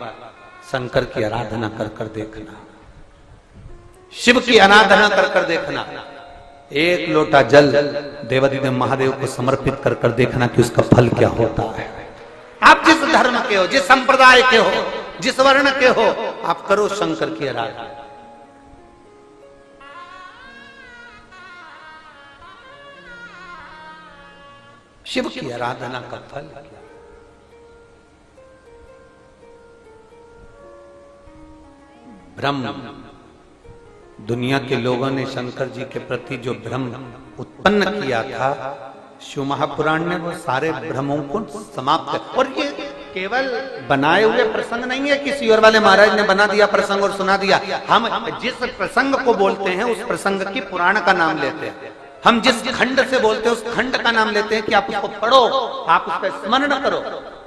शंकर की आराधना कर देखना, शिव की आराधना कर देखना, एक लोटा जल देवाधिदेव महादेव को समर्पित कर देखना कि उसका फल क्या होता है। आप जिस धर्म के हो, जिस संप्रदाय के हो, जिस वर्ण के हो, आप करो शंकर की आराधना। शिव की आराधना का फल क्या? ब्रह्म, दुनिया के लोगों ने शंकर जी के प्रति जो भ्रम उत्पन्न किया था, शिव महापुराण ने वो सारे भ्रमों को समाप्त। और ये केवल बनाए हुए प्रसंग नहीं है कि सीवर वाले महाराज ने बना दिया प्रसंग और सुना दिया। हम जिस प्रसंग को बोलते हैं उस प्रसंग की पुराण का नाम लेते हैं, हम जिस खंड से बोलते हैं उस खंड का नाम लेते हैं कि आप उसको पढ़ो, आप उसका स्मरण करो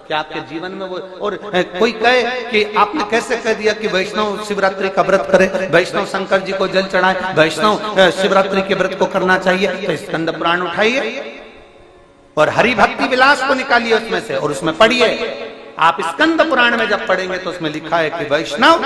कि आपके जीवन में वो। और कोई कहे कि आपने कैसे कह दिया कि वैष्णव शिवरात्रि का व्रत करे, वैष्णव शंकर जी को जल चढ़ाए, वैष्णव शिवरात्रि के व्रत को करना चाहिए, तो स्कंद पुराण उठाइए और हरि भक्ति विलास को निकालिए उसमें से और उसमें पढ़िए। आप स्कंद पुराण में जब पढ़ेंगे तो उसमें लिखा है कि वैष्णव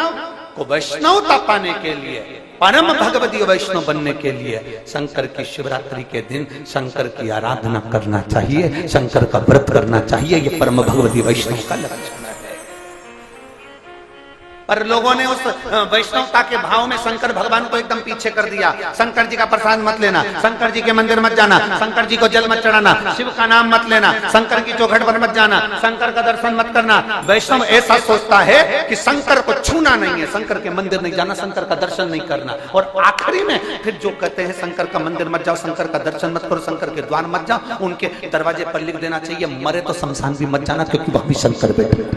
को वैष्णवता पाने के लिए, परम भगवती वैष्णव बनने के लिए शंकर की शिवरात्रि के दिन शंकर की आराधना करना चाहिए, शंकर का व्रत करना चाहिए। ये परम भगवती वैष्णव का लक्षण है। पर लोगों ने उस वैष्णवता के भाव में शंकर भगवान को एकदम पीछे कर दिया। शंकर जी का प्रसाद मत लेना, शंकर जी के मंदिर मत जाना, शंकर जी को जल मत चढ़ाना, शिव का नाम मत लेना, शंकर की चौखट पर मत जाना, शंकर का दर्शन मत करना। वैष्णव ऐसा सोचता है कि शंकर को छूना नहीं है, शंकर के मंदिर नहीं जाना, शंकर का दर्शन नहीं करना। और आखिरी में फिर जो कहते हैं शंकर का मंदिर मत जाओ, शंकर का दर्शन मत करो, शंकर के द्वार मत जाओ, उनके दरवाजे पर लिख देना चाहिए मरे तो शमशान भी मत जाना, क्योंकि वहां भी शंकर बैठे।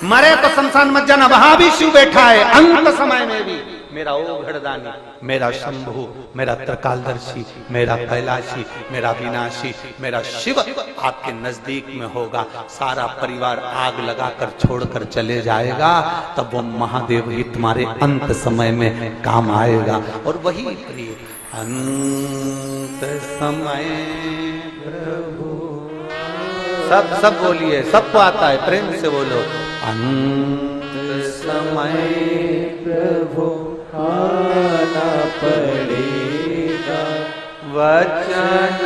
मरे तो शमशान मत जाना, वहां भी शिव बैठा है। अंत समय में भी मेरा ओघड़दानी, मेरा शंभु, मेरा त्रिकालदर्शी, मेरा कैलाशी, मेरा विनाशी, मेरा शिव आपके नजदीक में होगा। सारा परिवार आग लगाकर छोड़कर चले जाएगा, तब वो महादेव ही तुम्हारे अंत समय में काम आएगा। और वही प्रिय अंत समय प्रभु, सब बोलिए, सबको आता है, प्रेम से बोलो। अंत समय प्रभु आना पड़ेगा, वचन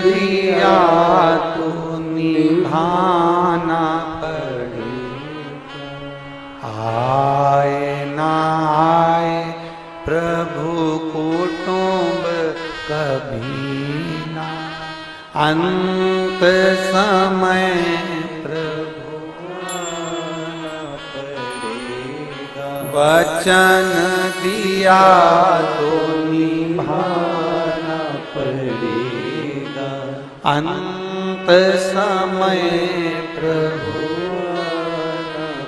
दिया तो निभाना पड़ेगा। आए ना आए प्रभु कुटुंब कभी ना, अंत समय वचन दिया तो निभाना पड़ेगा। अंत समय प्रभु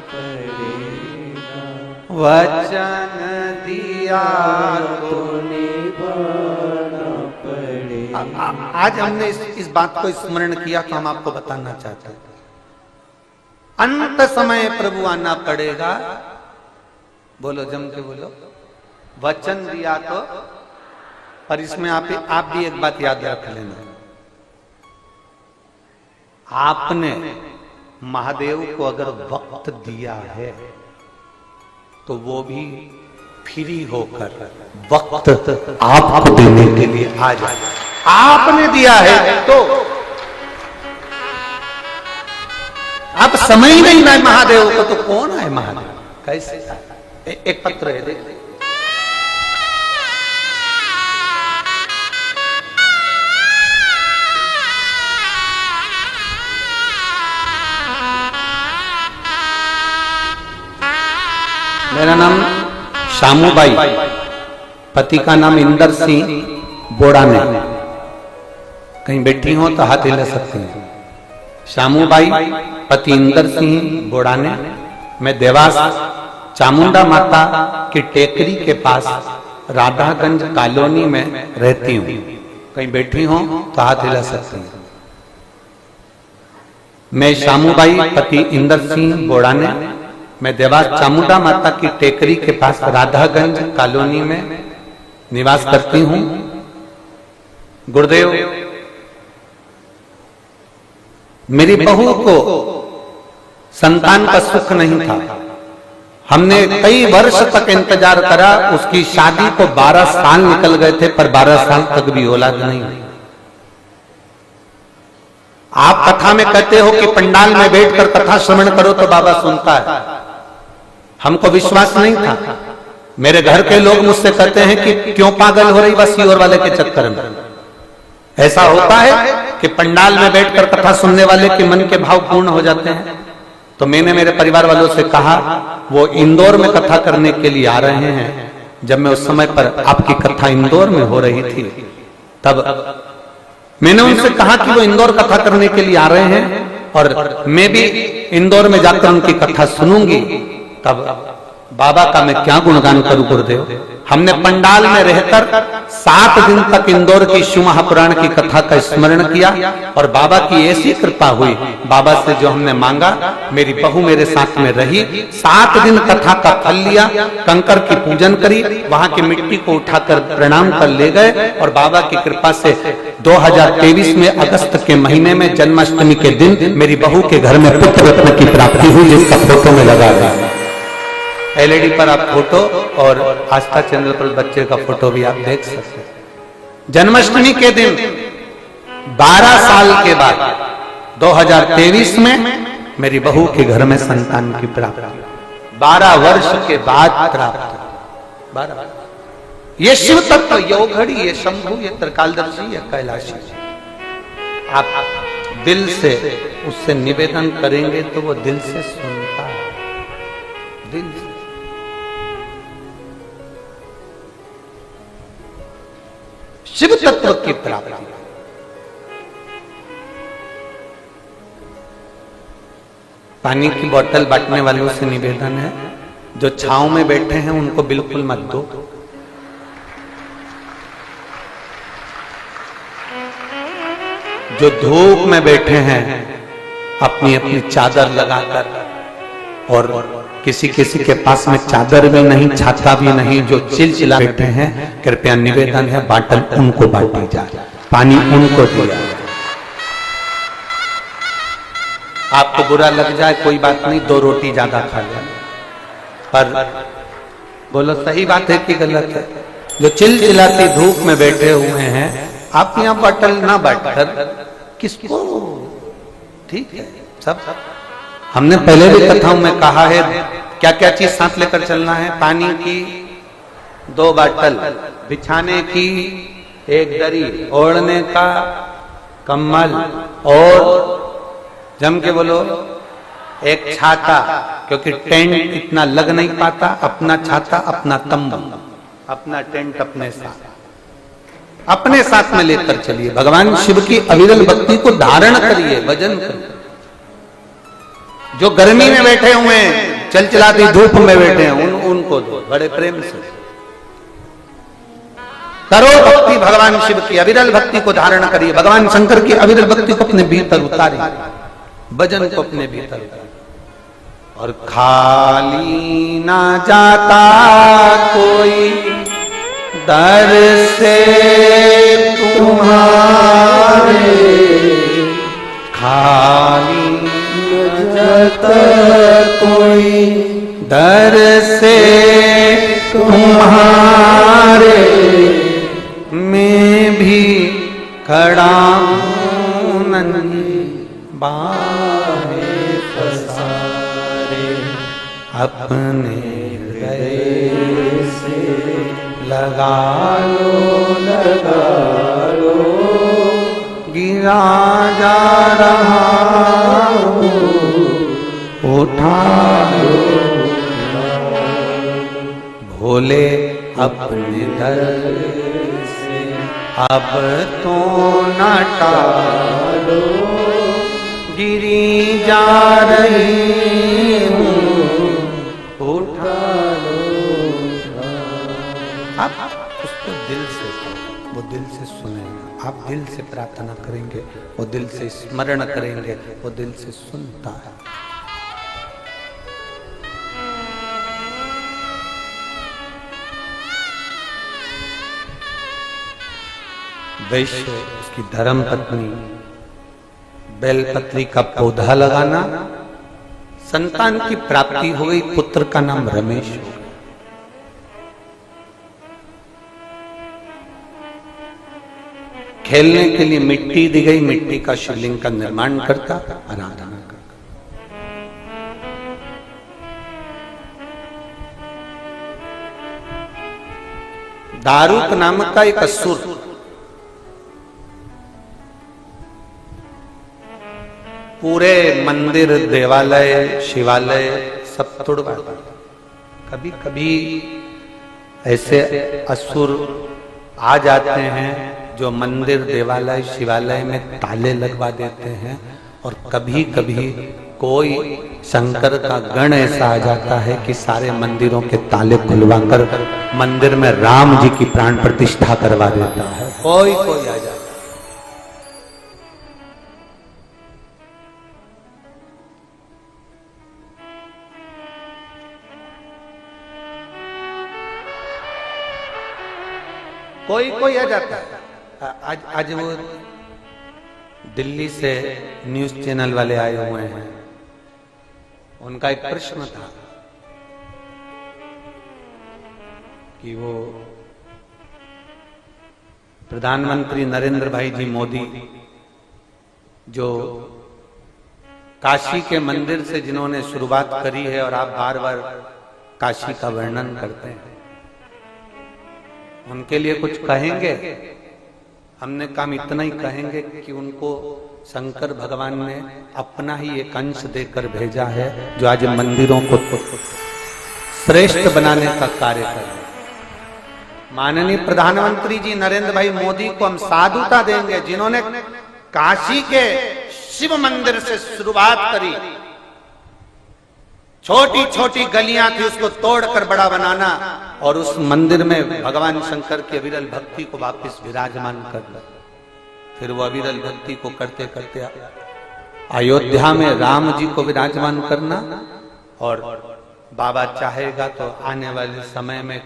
पड़ेगा, वचन दिया तो निभाना पड़ेगा। आज हमने इस बात को स्मरण किया तो हम आपको बताना चाहते हैं, अंत समय प्रभु आना पड़ेगा। बोलो, जम के बोलो, वचन दिया तो। पर इसमें आप भी एक बात याद रख लेना, आपने महादेव को अगर वक्त दिया है तो वो भी फ्री होकर वक्त आपको देने के लिए आ जाए। आपने दिया है तो आप समय ही नहीं ना महादेव को, तो कौन है महादेव? कैसे? एक पत्र है, देख। मेरा नाम शामूबाई, पति का नाम इंदर सिंह बोड़ाने। कहीं बैठी हो तो हाथ हिला सकते हैं। शामूबाई, पति इंदर सिंह बोड़ाने। मैं देवास चामुंडा माता की टेकरी के पास राधागंज कॉलोनी में रहती हूँ। कहीं बैठी हो तो हाथ हिला सकते हैं। मैं शामूबाई, पति इंदर सिंह बोड़ाने। मैं देवास चामुंडा माता की टेकरी के पास राधागंज कॉलोनी में निवास करती हूँ। गुरुदेव, मेरी बहू को संतान का सुख नहीं था। हमने कई वर्ष तक इंतजार करा, उसकी शादी को 12 साल निकल गए थे, पर 12 साल तक भी औलाद नहीं। आप कथा में कहते हो कि पंडाल में बैठकर कथा श्रवण करो तो बाबा सुनता है। हमको विश्वास नहीं था। मेरे घर के लोग मुझसे कहते हैं कि क्यों पागल हो रही बस सीहोर वाले के चक्कर में। ऐसा होता है कि पंडाल में बैठकर कथा सुनने वाले के मन के भाव पूर्ण हो जाते हैं। तो मैंने मेरे परिवार वालों से कहा, वो इंदौर में कथा करने के लिए आ रहे हैं। जब मैं उस समय पर आपकी कथा इंदौर में हो रही थी, तब मैंने उनसे कहा कि वो इंदौर कथा करने के लिए आ रहे हैं और मैं भी इंदौर में जाकर उनकी कथा सुनूंगी। तब बाबा का मैं क्या गुणगान करूं गुरुदेव। हमने पंडाल में रहकर 7 दिन तक इंदौर की शिव महापुराण की कथा का स्मरण किया और बाबा की ऐसी कृपा हुई, बाबा से जो हमने मांगा, मेरी बहू मेरे साथ में रही। 7 दिन कथा का फल लिया, कंकर की पूजन करी, वहां की मिट्टी को उठाकर प्रणाम कर ले गए और बाबा की कृपा से 2023 में अगस्त के महीने में जन्माष्टमी के दिन मेरी बहू के घर में पुत्र रत्न की प्राप्ति हुई, जिसका फोटो में लगा है। एलईडी पर आप फोटो और आस्था चंद्रप्रद बच्चे का फोटो भी आप देख सकते हैं। जन्माष्टमी के दिन 12 साल के बाद 2023 में मेरी बहू के घर में संतान की प्राप्ति, 12 वर्ष के बाद प्राप्त। 12 ये शिव तत्व, ये घड़ी, ये शंभु, ये त्रिकालदर्शी, ये कैलाशी। आप दिल से उससे निवेदन करेंगे तो वो दिल से सुनता है, दिल से। शिव तत्व की प्राप्ति। पानी की बोतल बांटने वालों से निवेदन है, जो छांव में बैठे हैं उनको बिल्कुल मत दो। जो धूप में बैठे हैं अपनी अपनी चादर लगाकर, और किसी किसी के पास में चादर भी नहीं, छाता भी नहीं, जो चिलचिला बैठे हैं, कृपया निवेदन है बाटल उनको बांटी जाए, पानी उनको दिया। आपको बुरा लग जाए कोई बात नहीं, 2 रोटी ज्यादा खा जाए, पर बोलो सही बात है कि गलत है? जो चिलचिलाती धूप में बैठे हुए हैं, आप यहाँ बाटल ना बांटकर किसको? ठीक है, सब हमने पहले भी कथाओं में कहा है क्या क्या चीज साथ लेकर चलना है। पानी की 2 बाटल, बिछाने की 1 दरी, ओढ़ने का कम्बल, और जम के बोलो 1 छाता, क्योंकि टेंट इतना लग नहीं पाता। अपना छाता, अपना तंबू, अपना टेंट अपने साथ में लेकर चलिए। भगवान शिव की अविरल भक्ति को धारण करिए, भजन करिए। जो गर्मी में बैठे हुए हैं, चलचलाती धूप में बैठे हैं, उनको दो बड़े प्रेम से। करो भक्ति भगवान शिव की, अविरल भक्ति को धारण करिए। भगवान शंकर की अविरल भक्ति को अपने भीतर उतारिए, भजन को अपने भीतर उतारिए। और खाली ना जाता कोई दर से तुम्हारे, खाली न जाता कोई दर से तुम्हारे, मैं भी खड़ा हूं नन्ही बाहें पसारे, अपने हृदय से लगा लो, गिरा जा रहा हूँ, उठा लो भोले अपने दर से, अब तो न टालो, गिरी जा रही हूँ, उठा लो। आप उसको दिल से, वो दिल से सुनेगा। आप दिल से प्रार्थना करेंगे, वो दिल से स्मरण करेंगे, वो दिल से सुनता है। वैश्य, उसकी धर्म पत्नी, बेलपत्री का पौधा लगाना, संतान की प्राप्ति हो गई। पुत्र का नाम रमेश हो गया। खेलने के लिए मिट्टी दी गई, मिट्टी का शिवलिंग का निर्माण करता, आराधना करता। दारुक नामक का एक असुर पूरे मंदिर, देवालय, शिवालय सब तोड़वाता। कभी कभी ऐसे असुर आ जाते हैं जो मंदिर, देवालय, शिवालय में ताले लगवा देते हैं, और कभी कभी कोई शंकर का गण ऐसा आ जाता है कि सारे मंदिरों के ताले खुलवाकर मंदिर में राम जी की प्राण प्रतिष्ठा करवा देता है। कोई कोई आ जाता है। कोई कोई आ जाता है। आज वो दिल्ली से न्यूज चैनल वाले आए हुए हैं, उनका एक प्रश्न था कि वो प्रधानमंत्री नरेंद्र भाई जी मोदी जो काशी के मंदिर से जिन्होंने शुरुआत करी है और आप बार बार काशी का वर्णन करते हैं, उनके लिए कुछ कहेंगे? हमने काम इतना ही कहेंगे कि उनको शंकर भगवान ने अपना ही एक अंश देकर भेजा है जो आज मंदिरों को श्रेष्ठ बनाने का कार्य कर रहे हैं। माननीय प्रधानमंत्री जी नरेंद्र भाई मोदी को हम साधुता देंगे जिन्होंने काशी के शिव मंदिर से शुरुआत करी। छोटी छोटी गलियां थी, उसको तोड़कर बड़ा बनाना और उस मंदिर में भगवान शंकर की अविरल भक्ति को वापस विराजमान करना। फिर वो अविरल भक्ति को करते करते अयोध्या में राम जी को विराजमान करना, और बाबा चाहेगा तो आने वाले समय में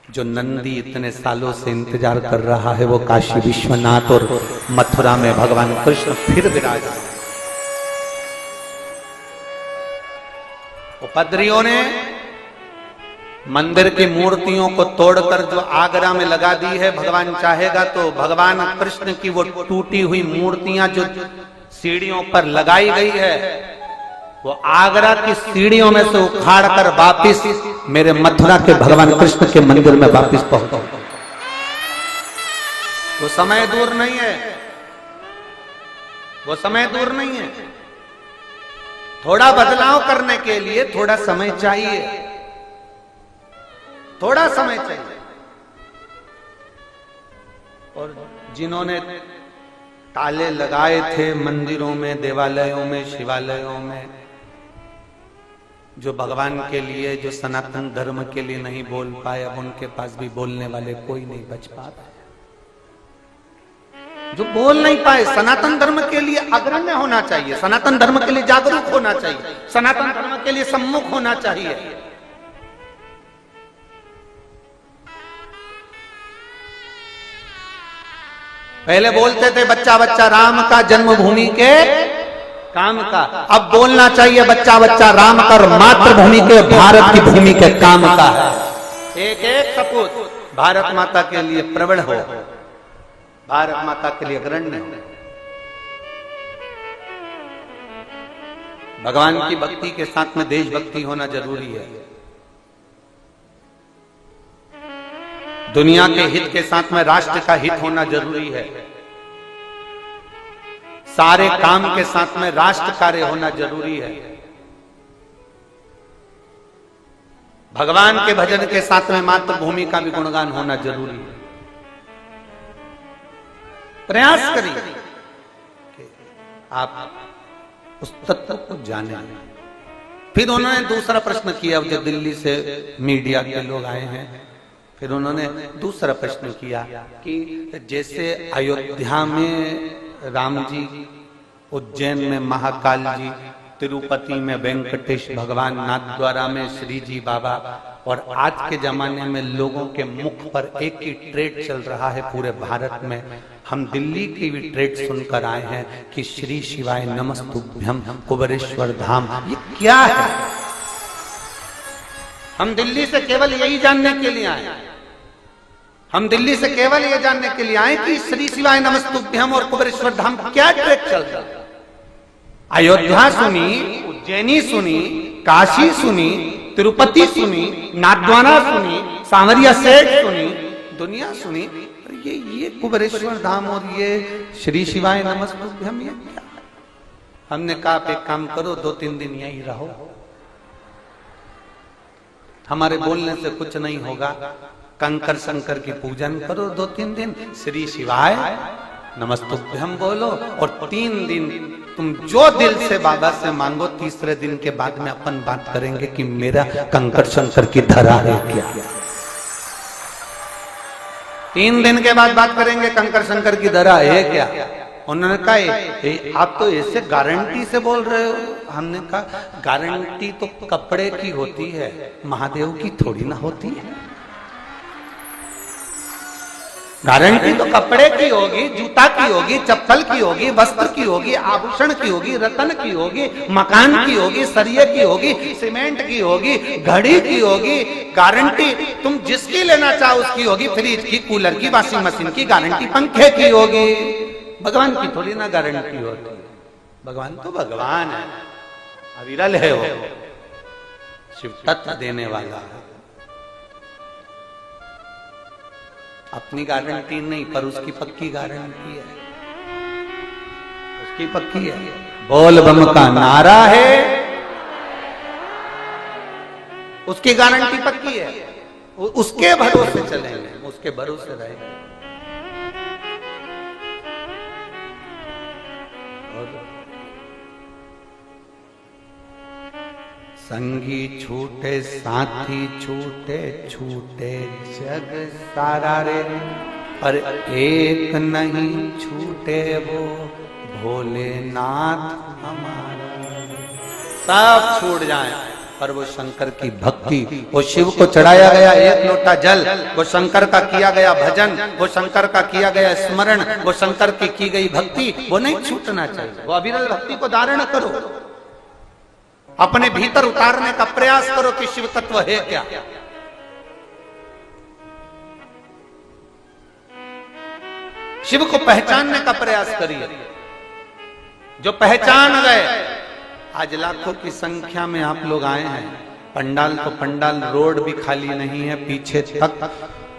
जो नंदी इतने सालों से इंतजार कर रहा है वो काशी विश्वनाथ और मथुरा में भगवान कृष्ण फिर विराजमान। उपद्रवियों ने मंदिर की मूर्तियों को तोड़कर जो आगरा में लगा दी है, भगवान चाहेगा तो भगवान कृष्ण की वो टूटी हुई मूर्तियां जो सीढ़ियों पर लगाई गई है वो आगरा की सीढ़ियों में से उखाड़कर वापिस मेरे मथुरा के भगवान कृष्ण के मंदिर में वापिस पहुंचाओ। वो समय दूर नहीं है, वो समय दूर नहीं है। थोड़ा बदलाव करने के लिए थोड़ा समय चाहिए, थोड़ा समय चाहिए। और जिन्होंने ताले लगाए थे मंदिरों में, देवालयों में, शिवालयों में, जो भगवान के लिए, जो सनातन धर्म के लिए नहीं बोल पाए, अब उनके पास भी बोलने वाले कोई नहीं बच पा रहा। जो बोल नहीं पाए, सनातन धर्म के लिए अग्रण्य होना चाहिए, सनातन धर्म के लिए जागरूक होना चाहिए, सनातन धर्म के लिए सम्मुख होना चाहिए। पहले बोलते थे बच्चा बच्चा राम का, जन्मभूमि के काम का। अब बोलना चाहिए बच्चा बच्चा राम का और मातृभूमि के, भारत की भूमि के काम का है। एक एक सपूत भारत माता के लिए प्रबल हो, भारत माता के लिए अग्रण्य हो। भगवान की भक्ति के साथ में देशभक्ति होना जरूरी है। दुनिया के हित के साथ में राष्ट्र का हित होना जरूरी है। सारे काम के साथ में राष्ट्र कार्य होना जरूरी है। भगवान के भजन के साथ में मातृभूमि का भी गुणगान होना जरूरी है। प्रयास करिए कि आप उस तत्व को जाने। फिर उन्होंने दूसरा प्रश्न किया, जो दिल्ली से मीडिया के लोग आए हैं, फिर उन्होंने दूसरा प्रश्न किया कि जैसे अयोध्या में राम जी, उज्जैन में महाकाल जी, तिरुपति में वेंकटेश भगवान, नाथद्वारा में श्री जी बाबा, और आज के जमाने में लोगों के मुख पर एक ही ट्रेड चल रहा है पूरे भारत में। हम दिल्ली की भी ट्रेड सुनकर आए हैं कि श्री शिवाय नमस्तुभ्यम कुबेरेश्वर धाम। ये क्या है? हम दिल्ली से केवल यही जानने के लिए आए, हम दिल्ली से केवल ये जानने के लिए आए कि श्री शिवाय नमस्तुभ्यम और कुबेरेश्वर धाम क्या ट्रेड चल रहा है। अयोध्या सुनी, उज्जैनी सुनी, काशी सुनी, तिरुपति सुनी, नाथद्वारा सुनी, सांवरिया सेठ सुनी, दुनिया सुनी, ये कुबेरेश्वर धाम और ये श्री शिवाय नमस्तुभ्यम, ये क्या है? हमने कहा आप एक काम करो, 2-3 दिन यहीं रहो, हमारे बोलने से कुछ नहीं होगा। कंकर शंकर की पूजन करो 2-3 दिन, श्री शिवाय नमस्तुभ्यम बोलो, और 3 दिन तुम जो दिल से बाबा से मांगो। तीसरे दिन के बाद में अपन बात करेंगे कि मेरा कंकर शंकर की धरा है क्या। 3 दिन के बाद बात करेंगे कंकर शंकर की धरा है क्या। उन्होंने कहा आप तो ऐसे गारंटी से बोल रहे हो। हमने कहा गारंटी तो कपड़े की होती है, महादेव की थोड़ी ना होती है। गारंटी तो कपड़े की होगी, जूता की होगी, चप्पल की होगी, वस्त्र की होगी, आभूषण की होगी, रत्न की होगी, मकान की होगी, सरिये की होगी, सीमेंट की होगी, घड़ी की होगी। गारंटी तुम जिसकी लेना चाहो उसकी होगी। फ्रिज की, कूलर की, वॉशिंग मशीन की गारंटी पंखे की होगी। भगवान की थोड़ी ना गारंटी होती। भगवान तो भगवान है, अविरल है वो, शिव तत्व देने वाला है। अपनी गारंटी नहीं, पर उसकी पक्की गारंटी है, उसकी पक्की है। बोल बम का नारा है, उसकी गारंटी पक्की है। उसके भरोसे चलेंगे, उसके भरोसे रहेंगे। संगी छूटे साथी छूटे, छूटे जग सारा रे, पर एक नहीं छूटे वो भोलेनाथ हमारा। सब छूट जाए पर वो शंकर की भक्ति, वो शिव को चढ़ाया गया एक लोटा जल, वो शंकर का किया गया भजन, वो शंकर का किया गया स्मरण, वो शंकर की गई भक्ति, वो नहीं छूटना चाहिए। वो अविरल भक्ति को धारण करो, अपने भीतर उतारने का प्रयास करो कि शिव तत्व है क्या। शिव को पहचानने का प्रयास करिए। जो पहचान गए, आज लाखों की संख्या में आप लोग आए हैं। पंडाल तो पंडाल, रोड भी खाली नहीं है, पीछे तक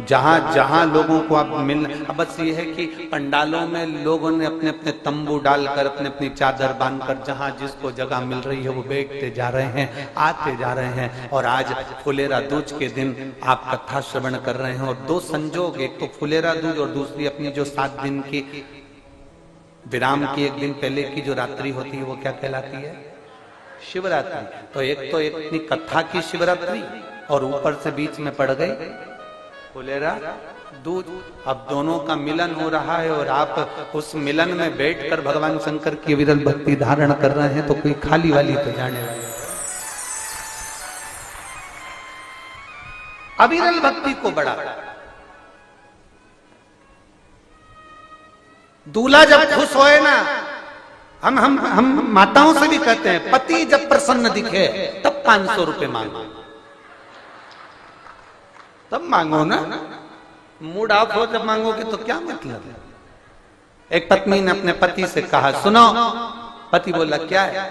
जहां जहां लोगों को आप मिल। अब बस ये है कि पंडालों में लोगों ने अपने अपने तंबू डालकर, अपने अपनी चादर बांधकर, जहां जिसको जगह मिल रही है वो बैठते जा रहे हैं, आते जा रहे हैं। और आज फुलेरा दूज के दिन आप कथा श्रवण कर रहे हैं। और दो संजोग, एक तो फुलेरा दूज और दूसरी अपनी जो 7 दिन की विराम की एक दिन पहले की जो रात्रि होती है वो क्या कहलाती है? शिवरात्रि। तो एक इतनी कथा की शिवरात्रि और ऊपर से बीच में पड़ गई फुलेरा दूज। अब दोनों का मिलन हो रहा है और आप उस मिलन में बैठकर भगवान शंकर की विरल भक्ति धारण कर रहे हैं, तो कोई खाली वाली तो जाने वाली। अविरल भक्ति को बढ़ा। दूल्हा जब खुश होए ना, हम माताओं से भी कहते हैं, पति जब प्रसन्न दिखे तब 500 रुपए मांगो, तब मांगो ना। मूड ऑफ हो जब मांगोगे तो क्या मतलब है? एक पत्नी ने अपने पति से कहा, सुनो। पति बोला, क्या है?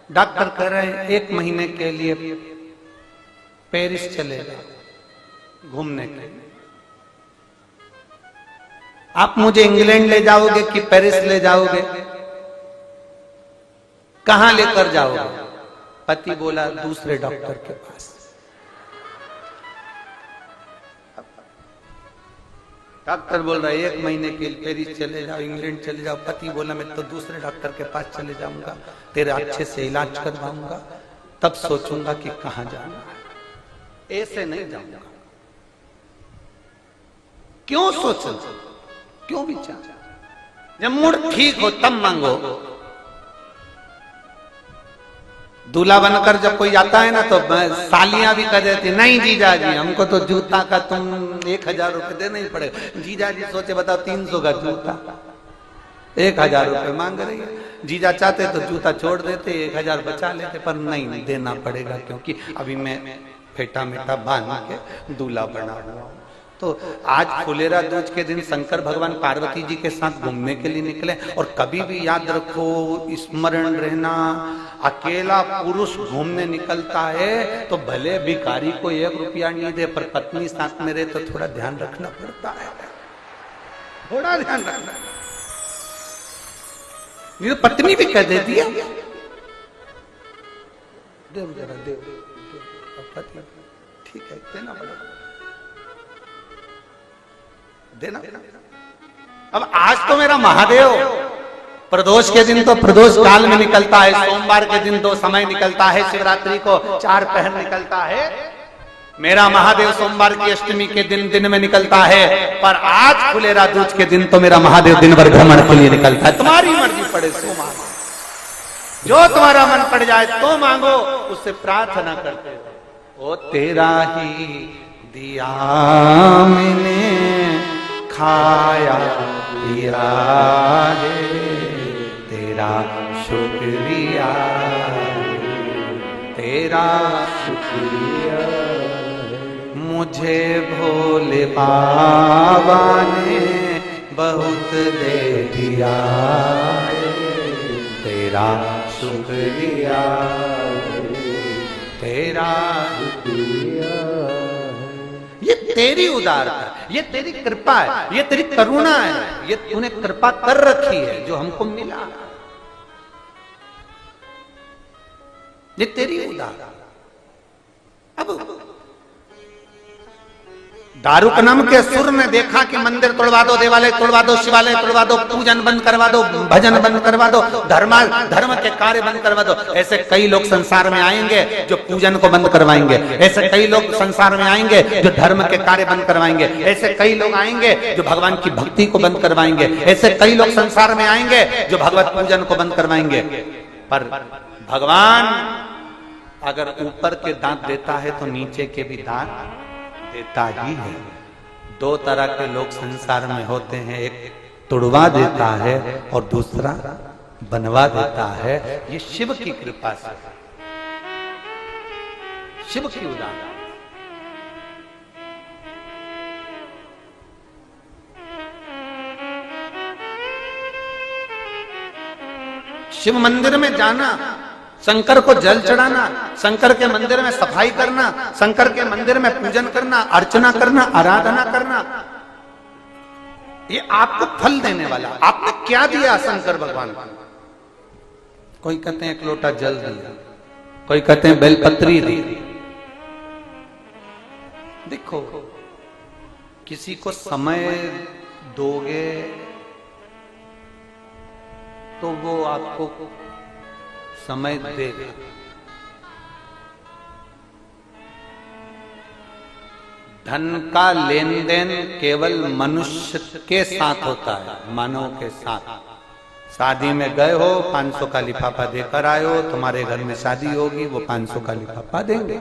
डॉक्टर कह रहे हैं 1 महीने के लिए पेरिस चले जाओ घूमने के लिए। आप मुझे इंग्लैंड ले जाओगे कि पेरिस ले जाओगे? कहां लेकर जाओगे? पति बोला, दूसरे डॉक्टर के पास। डॉक्टर बोल रहा है 1 महीने के लिए पेरिस चले जाओ, इंग्लैंड चले जाओ। पति बोला, मैं तो दूसरे डॉक्टर के पास चले जाऊंगा, तेरे अच्छे से इलाज करवाऊंगा, तब सोचूंगा कि कहां जाना है। ऐसे नहीं जाऊंगा। क्यों सोचो, क्यों विचार? जब मूड ठीक हो तब मांगो। दूल्हा बनकर जब कोई आता है ना, तो सालियां भी कह देती, नहीं जीजा जी, हमको तो जूता का तुम 1000 रुपए देना ही पड़ेगा। जीजा जी सोचे, बताओ 300 का जूता 1000 रुपए मांग रही है। जीजा चाहते तो जूता छोड़ देते, 1000 बचा लेते, पर नहीं, देना पड़ेगा, क्योंकि अभी मैं फेटा मेटा बांध के दूल्हा बना हुआ हूं। तो आज फुलेरा दूज के दिन शंकर भगवान पार्वती जी के साथ घूमने के लिए निकले। और कभी भी याद रखो, स्मरण रहना, अकेला पुरुष घूमने निकलता है तो भले भिखारी को 1 रुपया नहीं दे, पर पत्नी साथ में रहे तो थोड़ा ध्यान रखना पड़ता है, थोड़ा ध्यान रखना। ये तो पत्नी भी कह देती है, देव जरा देव, ठीक है, देना पड़ेगा, देना। अब आज तो मेरा महादेव प्रदोष के दिन तो प्रदोष काल में निकलता है, सोमवार के दिन 2 समय निकलता है, शिवरात्रि को 4 पहर निकलता है। मेरा महादेव सोमवार की अष्टमी के दिन में निकलता है, पर आज फुलेरा दूज के दिन तो मेरा महादेव दिन भर भ्रमण के लिए निकलता है। तुम्हारी मर्जी पड़े सो मांगो, जो तुम्हारा मन पड़ जाए तो मांगो, उससे प्रार्थना करते हो। ओ तेरा ही दिया मैंने खाया पिया है, तेरा शुक्रिया, तेरा शुक्रिया। मुझे भोले बाबा ने बहुत दे दिया है, तेरा शुक्रिया, तेरा शुक्रिया। ये तेरी उदारता, ये तेरी कृपा है, ये तेरी करुणा है, ये तूने कृपा कर रखी है जो हमको मिला, ये तेरी उदारता। अब दारुकनम के सुर ने देखा कि मंदिर तोड़वा दो, देवालय तोड़वा दो, शिवालय तोड़वा दो, पूजन बंद करवा दो, भजन बंद करवा दो, धर्म के कार्य बंद करवा दो। ऐसे कई लोग संसार में आएंगे जो पूजन को बंद करवाएंगे, ऐसे कई लोग संसार में आएंगे जो धर्म के कार्य बंद करवाएंगे, ऐसे कई लोग आएंगे जो भगवान की भक्ति को बंद करवाएंगे, ऐसे कई लोग संसार में आएंगे जो भगवत पूजन को बंद करवाएंगे। पर भगवान अगर ऊपर के दांत देता है तो नीचे के भी दांत देता ही है। दो तरह के लोग संसार में होते हैं, एक तुड़वा देता है और दूसरा बनवा देता है। ये शिव की कृपा से, शिव की उदाहरण। शिव मंदिर में जाना, शंकर को जल चढ़ाना, शंकर के मंदिर में सफाई करना, शंकर के मंदिर में पूजन करना, अर्चना करना, आराधना करना, ये आपको फल देने वाला। आपने क्या दिया शंकर भगवान को? कोई कहते हैं एक लोटा जल दिया, कोई कहते हैं बेलपत्री दी। देखो, किसी को समय दोगे तो वो आपको समय देगा। धन का लेन देन केवल मनुष्य के साथ होता है, मानव के साथ। शादी में गए हो, 500 का लिफाफा देकर आए हो, तुम्हारे घर में शादी होगी, वो 500 का लिफाफा देंगे।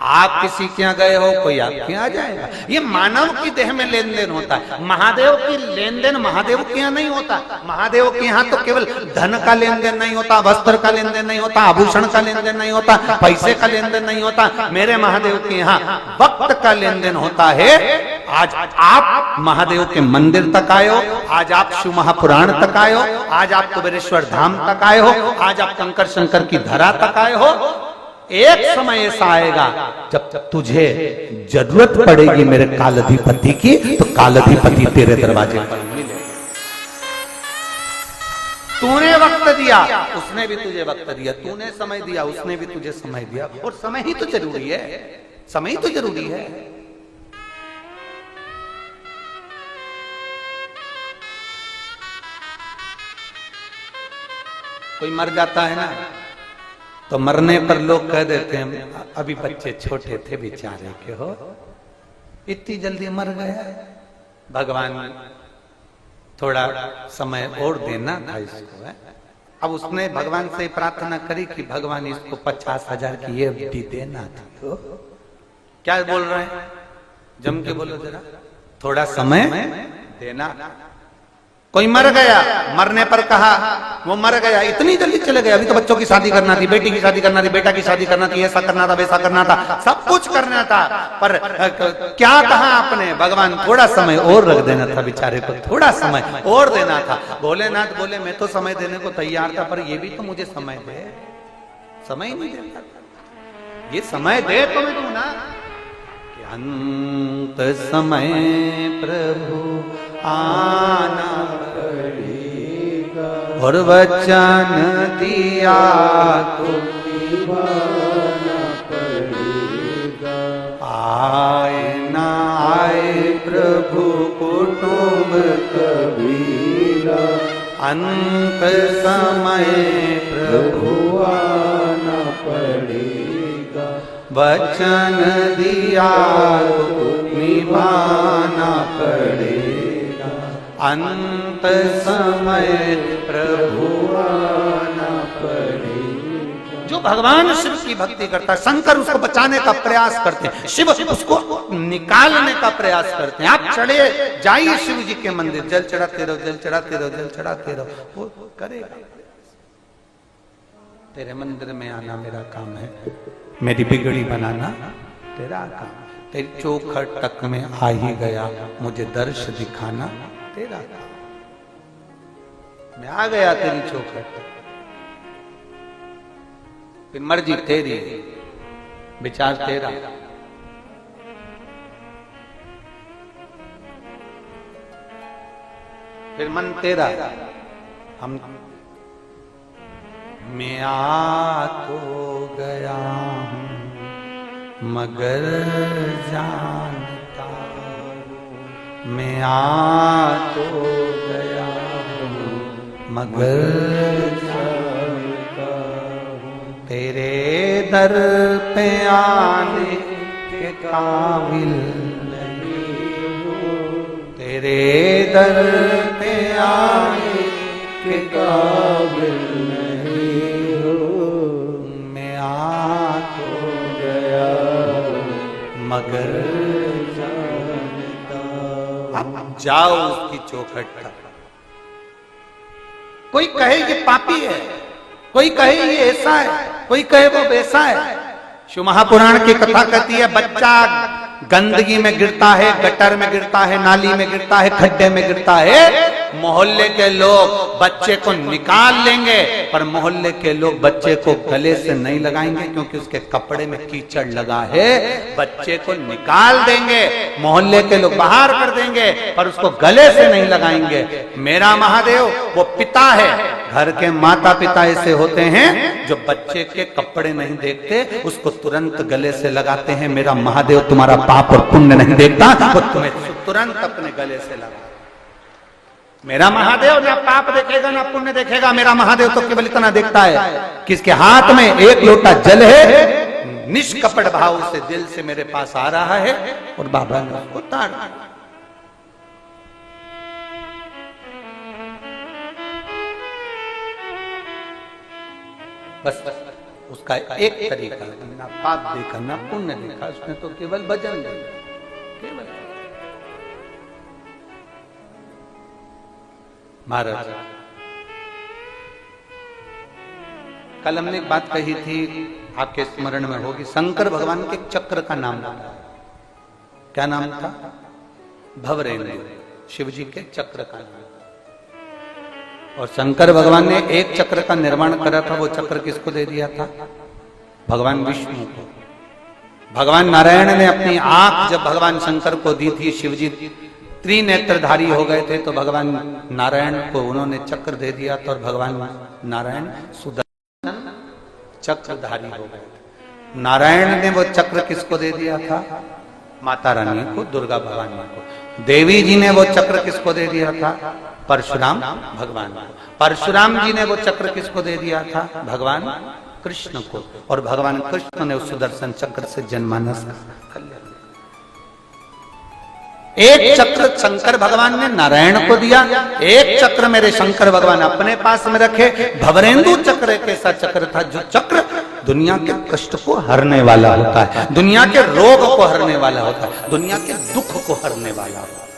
आप किसी के यहाँ गए हो, कोई आपके यहाँ आ जाएगा। ये मानव की देह में लेन देन होता है। महादेव की लेन देन महादेव के यहाँ नहीं होता। महादेव के यहाँ तो केवल धन का लेन देन नहीं होता, वस्त्र का लेन देन नहीं होता, आभूषण का लेन देन नहीं होता, पैसे का लेन देन नहीं होता। मेरे महादेव के यहाँ वक्त का लेन देन होता है। आज आप महादेव के मंदिर तक आए हो, आज आप शिव महापुराण तक आए हो, आज आप कुबेरेश्वर धाम तक आए हो, आज आप कंकर शंकर की धरा तक आए हो। एक समय ऐसा आएगा जब तुझे जरूरत पड़ेगी मेरे कालाधिपति की, तो कालाधिपति तेरे दरवाजे पर मिले। तूने वक्त दिया, उसने भी तुझे वक्त दिया, तूने समय दिया, उसने भी तुझे समय दिया। और समय ही तो जरूरी है, समय ही तो जरूरी है। कोई मर जाता है ना, तो मरने पर लोग कह देते हैं अभी बच्चे छोटे थे बेचारे के हो, इतनी जल्दी मर गया। भगवान थोड़ा समय और देना था इसको है। अब उसने भगवान से प्रार्थना करी कि भगवान इसको 50,000 की ये भी देना था। तो क्या बोल रहे हैं, जम के बोलो जरा, थोड़ा समय देना। कोई मर गया, मरने पर कहा वो मर गया, इतनी जल्दी चले गए, अभी तो बच्चों की शादी करना थी, बेटी की शादी करना थी, बेटा की शादी करना थी, ऐसा करना था, वैसा करना था, सब कुछ करना था। पर क्या कहा आपने, भगवान थोड़ा समय और रख देना था बेचारे को, थोड़ा समय और देना था। भोलेनाथ बोले मैं तो समय देने को तैयार था, पर ये भी तो मुझे समय दे। समय नहीं देता, ये समय दे तो मैं दूं ना। अंत समय प्रभु आना पड़ेगा, और वचन दिया तो निभाना पड़ेगा। आए ना आए प्रभु कुटुंब कबीला, अंत समय प्रभु आना पड़ेगा। वचन दिया तो निभाना पड़ेगा, अंत समय प्रभु आना पड़ेगा। जो जो भगवान शिव की भक्ति करता है, शंकर उसको बचाने का प्रयास करते हैं, शिव उसको निकालने का प्रयास करते हैं। आप चढ़े जाइए शिव जी के मंदिर, जल चढ़ाते रहो, जल चढ़ाते रहो, जल चढ़ाते रहो, वो करेगा। तेरे मंदिर में आना मेरा काम है, मेरी बिगड़ी बनाना तेरा काम, तेरी चौखट तक में आ ही गया, मुझे दर्श दिखाना तेरा काम। मैं आ गया तेरी चौखट तक, फिर मर्जी तेरी, विचार तेरा। फिर मन तेरा। हम मैं आ तो गया हूं मगर जानता हूं, मैं आ तो गया हूं मगर जानता हूं, तेरे दर पे आने के काबिल नहीं हूं, तेरे दर पे आने के काबिल नहीं हूं, मैं आ तो गया मगर जानता हूं। अब जाओ उसकी चौखट तक। कोई कहे ये पापी है, कोई कहे ये ऐसा है, कोई कहे वो वैसा है। शिव महापुराण की कथा कहती है, बच्चा गंदगी में गिरता है, गटर में गिरता है, नाली में गिरता है, खड्डे में गिरता है, मोहल्ले के लोग बच्चे को निकाल लेंगे, पर मोहल्ले के लोग बच्चे को गले से नहीं लगाएंगे क्योंकि उसके कपड़े में कीचड़ लगा है। बच्चे को निकाल देंगे, मोहल्ले के लोग बाहर कर देंगे, पर उसको गले से नहीं लगाएंगे। मेरा महादेव वो पिता है। घर के माता पिता ऐसे होते हैं जो बच्चे के कपड़े नहीं देखते, उसको तुरंत गले से लगाते हैं। मेरा महादेव तुम्हारा पाप और पुण्य नहीं देखता, वो तुम्हें तुरंत अपने गले से लगा। मेरा महादेव ना पाप देखेगा ना पुण्य देखेगा। मेरा महादेव तो केवल इतना देखता है कि इसके हाथ में एक लोटा जल है, निष्कपट भाव से दिल से मेरे पास आ रहा है, और बाबा ने उसको उतार दिया। बस उसका एक तरीका, ना पाप देखा ना पुण्य देखा, उसने तो केवल भजन देखा, केवल। महाराज कल हमने एक बात कही थी, आपके स्मरण में होगी, शंकर भगवान के चक्र का नाम था। क्या नाम था? भवरेंद्र। शिव जी के चक्र का नाम। और शंकर भगवान ने एक चक्र का निर्माण करा था। वो चक्र किसको दे दिया था? भगवान विष्णु को। भगवान नारायण ने अपनी आंख जब भगवान शंकर को दी थी, शिव जी त्रिनेत्रधारी हो गए थे, तो भगवान नारायण को उन्होंने चक्र दे दिया था, और भगवान नारायण सुदर्शन चक्रधारी हो गए। नारायण ने वो चक्र किसको दे दिया था? माता रानी को, दुर्गा भवानी को। देवी जी ने वो चक्र किसको दे दिया था? परशुराम भगवान को। परशुराम जी ने वो चक्र किसको दे दिया था? भगवान कृष्ण को। और भगवान कृष्ण ने उस सुदर्शन चक्र से जनमानस कल्याण। एक चक्र शंकर भगवान ने नारायण को दिया, एक चक्र मेरे शंकर भगवान अपने पास में रखे। भवरेंदु चक्र एक ऐसा चक्र था जो चक्र दुनिया के कष्ट को हरने वाला होता है, दुनिया के रोग को हरने वाला होता है, दुनिया के दुख को हरने वाला होता है।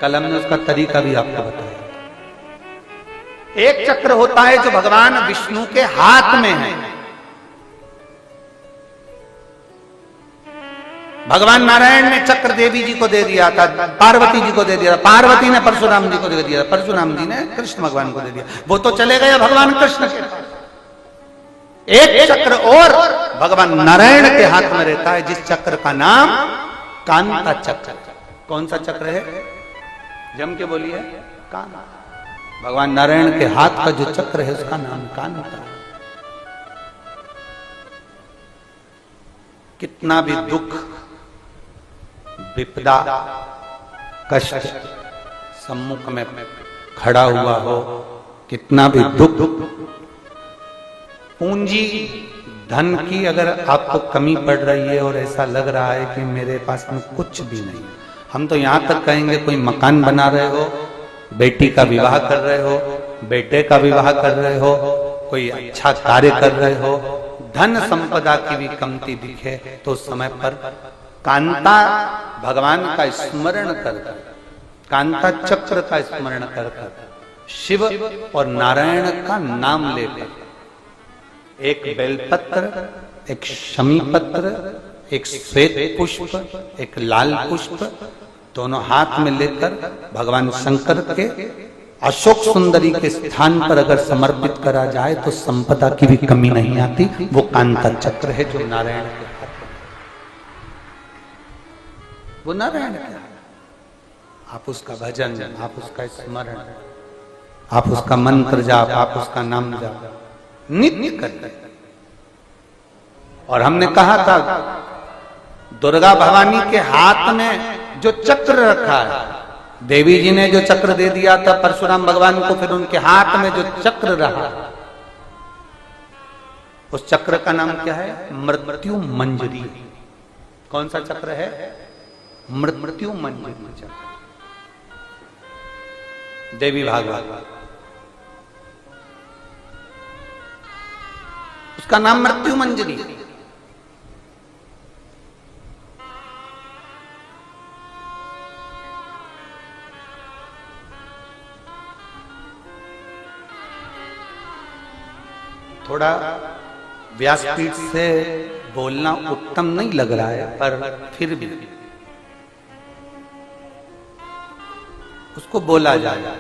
कल हमने उसका तरीका भी आपको बताया। एक चक्र होता है जो भगवान विष्णु के हाथ में है। भगवान नारायण ने चक्र देवी जी को दे दिया था, पार्वती जी को दे दिया था, पार्वती ने परशुराम जी को दे दिया था, परशुराम जी ने कृष्ण भगवान को दे दिया। वो तो चले गए भगवान कृष्ण के पास। एक चक्र और भगवान नारायण के हाथ में रहता है, जिस चक्र का नाम कांता चक्र। कौन सा चक्र है? जम के बोलिए। कांता। भगवान नारायण के हाथ का जो चक्र है उसका नाम कांता। कितना भी दुख, विपदा, कष्ट सम्मुख में खड़ा हुआ हो, कितना भी दुख, पूंजी धन की अगर आपको कमी पड़ रही है और ऐसा लग रहा है कि मेरे पास में कुछ भी नहीं, हम तो यहां तक कहेंगे कोई मकान बना रहे हो, बेटी का विवाह कर रहे हो, बेटे का विवाह कर रहे हो, कोई अच्छा कार्य कर रहे हो, धन संपदा की भी कमती दिखे तो उस समय पर कांता भगवान का स्मरण कर, कांता चक्र का स्मरण कर, शिव और नारायण का नाम लेकर एक बेलपत्र, एक शमी पत्र, एक श्वेत पुष्प, एक लाल पुष्प दोनों हाथ में लेकर भगवान शंकर के अशोक सुंदरी के स्थान पर अगर समर्पित करा जाए तो संपदा की भी कमी नहीं आती। वो कांता चक्र है जो नारायण के हाथ में, वो नारायण के हाथ। आप उसका भजन, आप उसका स्मरण, आप उसका मंत्र जाप, आप उसका नाम जाप नित्य करें। और हमने कहा था दुर्गा भवानी के हाथ में जो चक्र रखा है, देवी जी ने जो चक्र दे दिया था परशुराम भगवान को, फिर उनके हाथ में जो चक्र रहा, उस चक्र का नाम क्या है? मृत्यु मंजरी। कौन सा चक्र है? मृत्यु मंजरी चक्र, देवी भागवत, उसका नाम मृत्यु मंजरी। थोड़ा व्यासपीठ से बोलना उत्तम नहीं लग रहा है, पर फिर भी उसको बोला जाए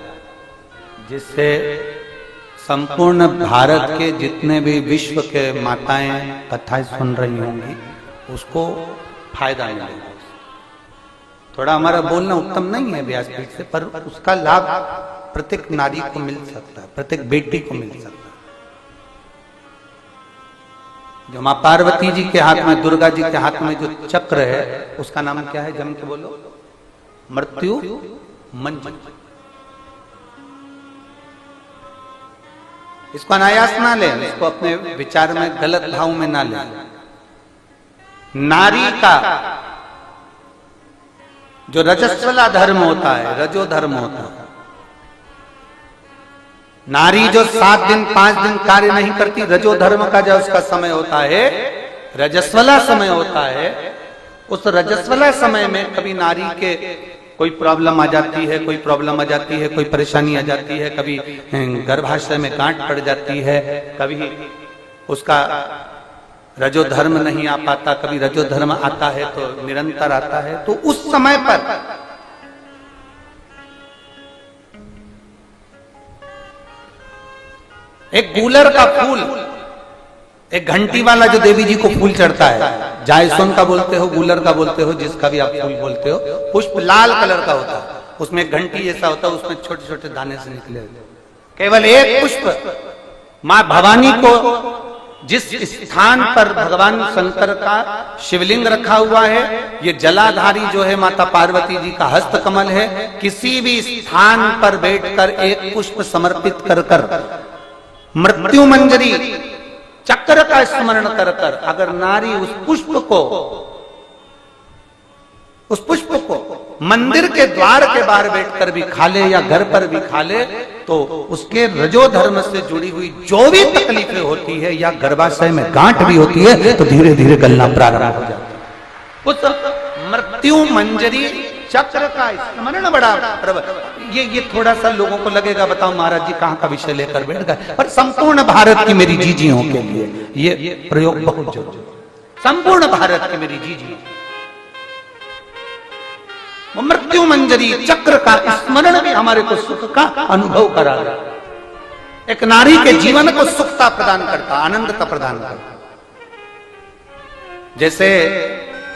जिससे संपूर्ण भारत के जितने भी विश्व के माताएं कथाएं सुन रही होंगी उसको फायदा मिलेगा। थोड़ा हमारा बोलना उत्तम नहीं है व्यासपीठ से, पर उसका लाभ प्रत्येक नारी को मिल सकता है, प्रत्येक बेटी को मिल सकता है। जो मां पार्वती जी के हाथ में, दुर्गा जी के हाथ में जो चक्र है उसका नाम क्या है? जम के बोलो, मृत्यु मंजरी। इसको अनायास ना ले, इसको अपने विचार में गलत भाव में ना ले। नारी का जो रजस्वला धर्म होता है, रजो धर्म होता है, नारी जो 7 दिन 5 दिन कार्य नहीं करती, रजो धर्म का जो उसका समय होता है, रजस्वला समय होता है, उस रजस्वला समय में कभी नारी के कोई प्रॉब्लम आ जाती है, कोई प्रॉब्लम आ जाती है, कोई परेशानी आ जाती है, कभी गर्भाशय में गांठ पड़ जाती है, कभी उसका रजो धर्म नहीं आ पाता, कभी रजो धर्म आता है तो निरंतर आता है। तो उस समय पर एक गूलर का फूल, एक घंटी वाला जो देवी जी को फूल चढ़ता है, जायसोन का बोलते हो, गूलर का बोलते हो, जिसका भी आप फूल बोलते हो, पुष्प लाल कलर का होता है, उसमें एक घंटी जैसा होता है, उसमें छोटे छोटे दाने से निकले होते हैं। केवल एक पुष्प मां भवानी को, जिस स्थान पर भगवान शंकर का शिवलिंग रखा हुआ है, ये जलाधारी जो है माता पार्वती जी का हस्त कमल है, किसी भी स्थान पर बैठकर एक पुष्प समर्पित कर कर मृत्यु मंजरी चक्र का स्मरण कर कर अगर नारी उस पुष्प को मंदिर के द्वार के बाहर बैठकर भी खा ले या घर पर भी खा ले, तो उसके रजो धर्म से जुड़ी हुई जो भी तकलीफें होती है या गर्भाशय में गांठ भी होती है तो धीरे धीरे गलना प्रारंभ हो जाता है। उस मृत्यु मंजरी चक्र का स्मरण बड़ा ये थोड़ा सा लोगों को लगेगा, बताओ महाराज जी कहां का विषय लेकर बैठ गए, पर संपूर्ण भारत की मेरी जीजियों के लिए ये प्रयोग बहुत जरूरी, संपूर्ण भारत की मेरी जीजियों मृत्यु मंजरी चक्र का स्मरण भी हमारे को सुख का अनुभव करा रहा, एक नारी के जीवन को सुखता प्रदान करता, आनंदता प्रदान करता। जैसे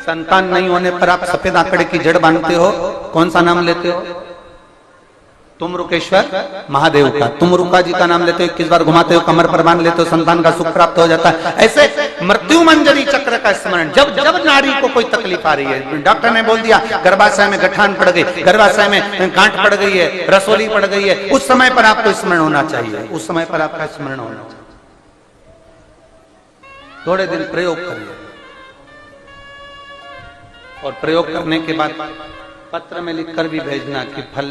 संतान नहीं होने पर आप सफेद आंकड़े की जड़ बांधते हो, कौन सा नाम लेते हो? तुम रुकेश्वर महादेव का, तुम रुका जी का नाम लेते हो, 21 बार घुमाते हो, कमर पर बांध लेते हो, संतान का सुख प्राप्त हो जाता है। ऐसे मृत्यु मंजरी चक्र का स्मरण, जब जब नारी को कोई तकलीफ आ रही है, डॉक्टर ने बोल दिया गर्भाशय में गठान पड़ गई, गर्भाशय में गांठ पड़ गई है, रसोली पड़ गई है, उस समय पर आपको स्मरण होना चाहिए, उस समय पर आपका स्मरण होना चाहिए। थोड़े दिन प्रयोग करिए और प्रयोग करने के बाद पत्र में लिखकर भी भेजना कि फल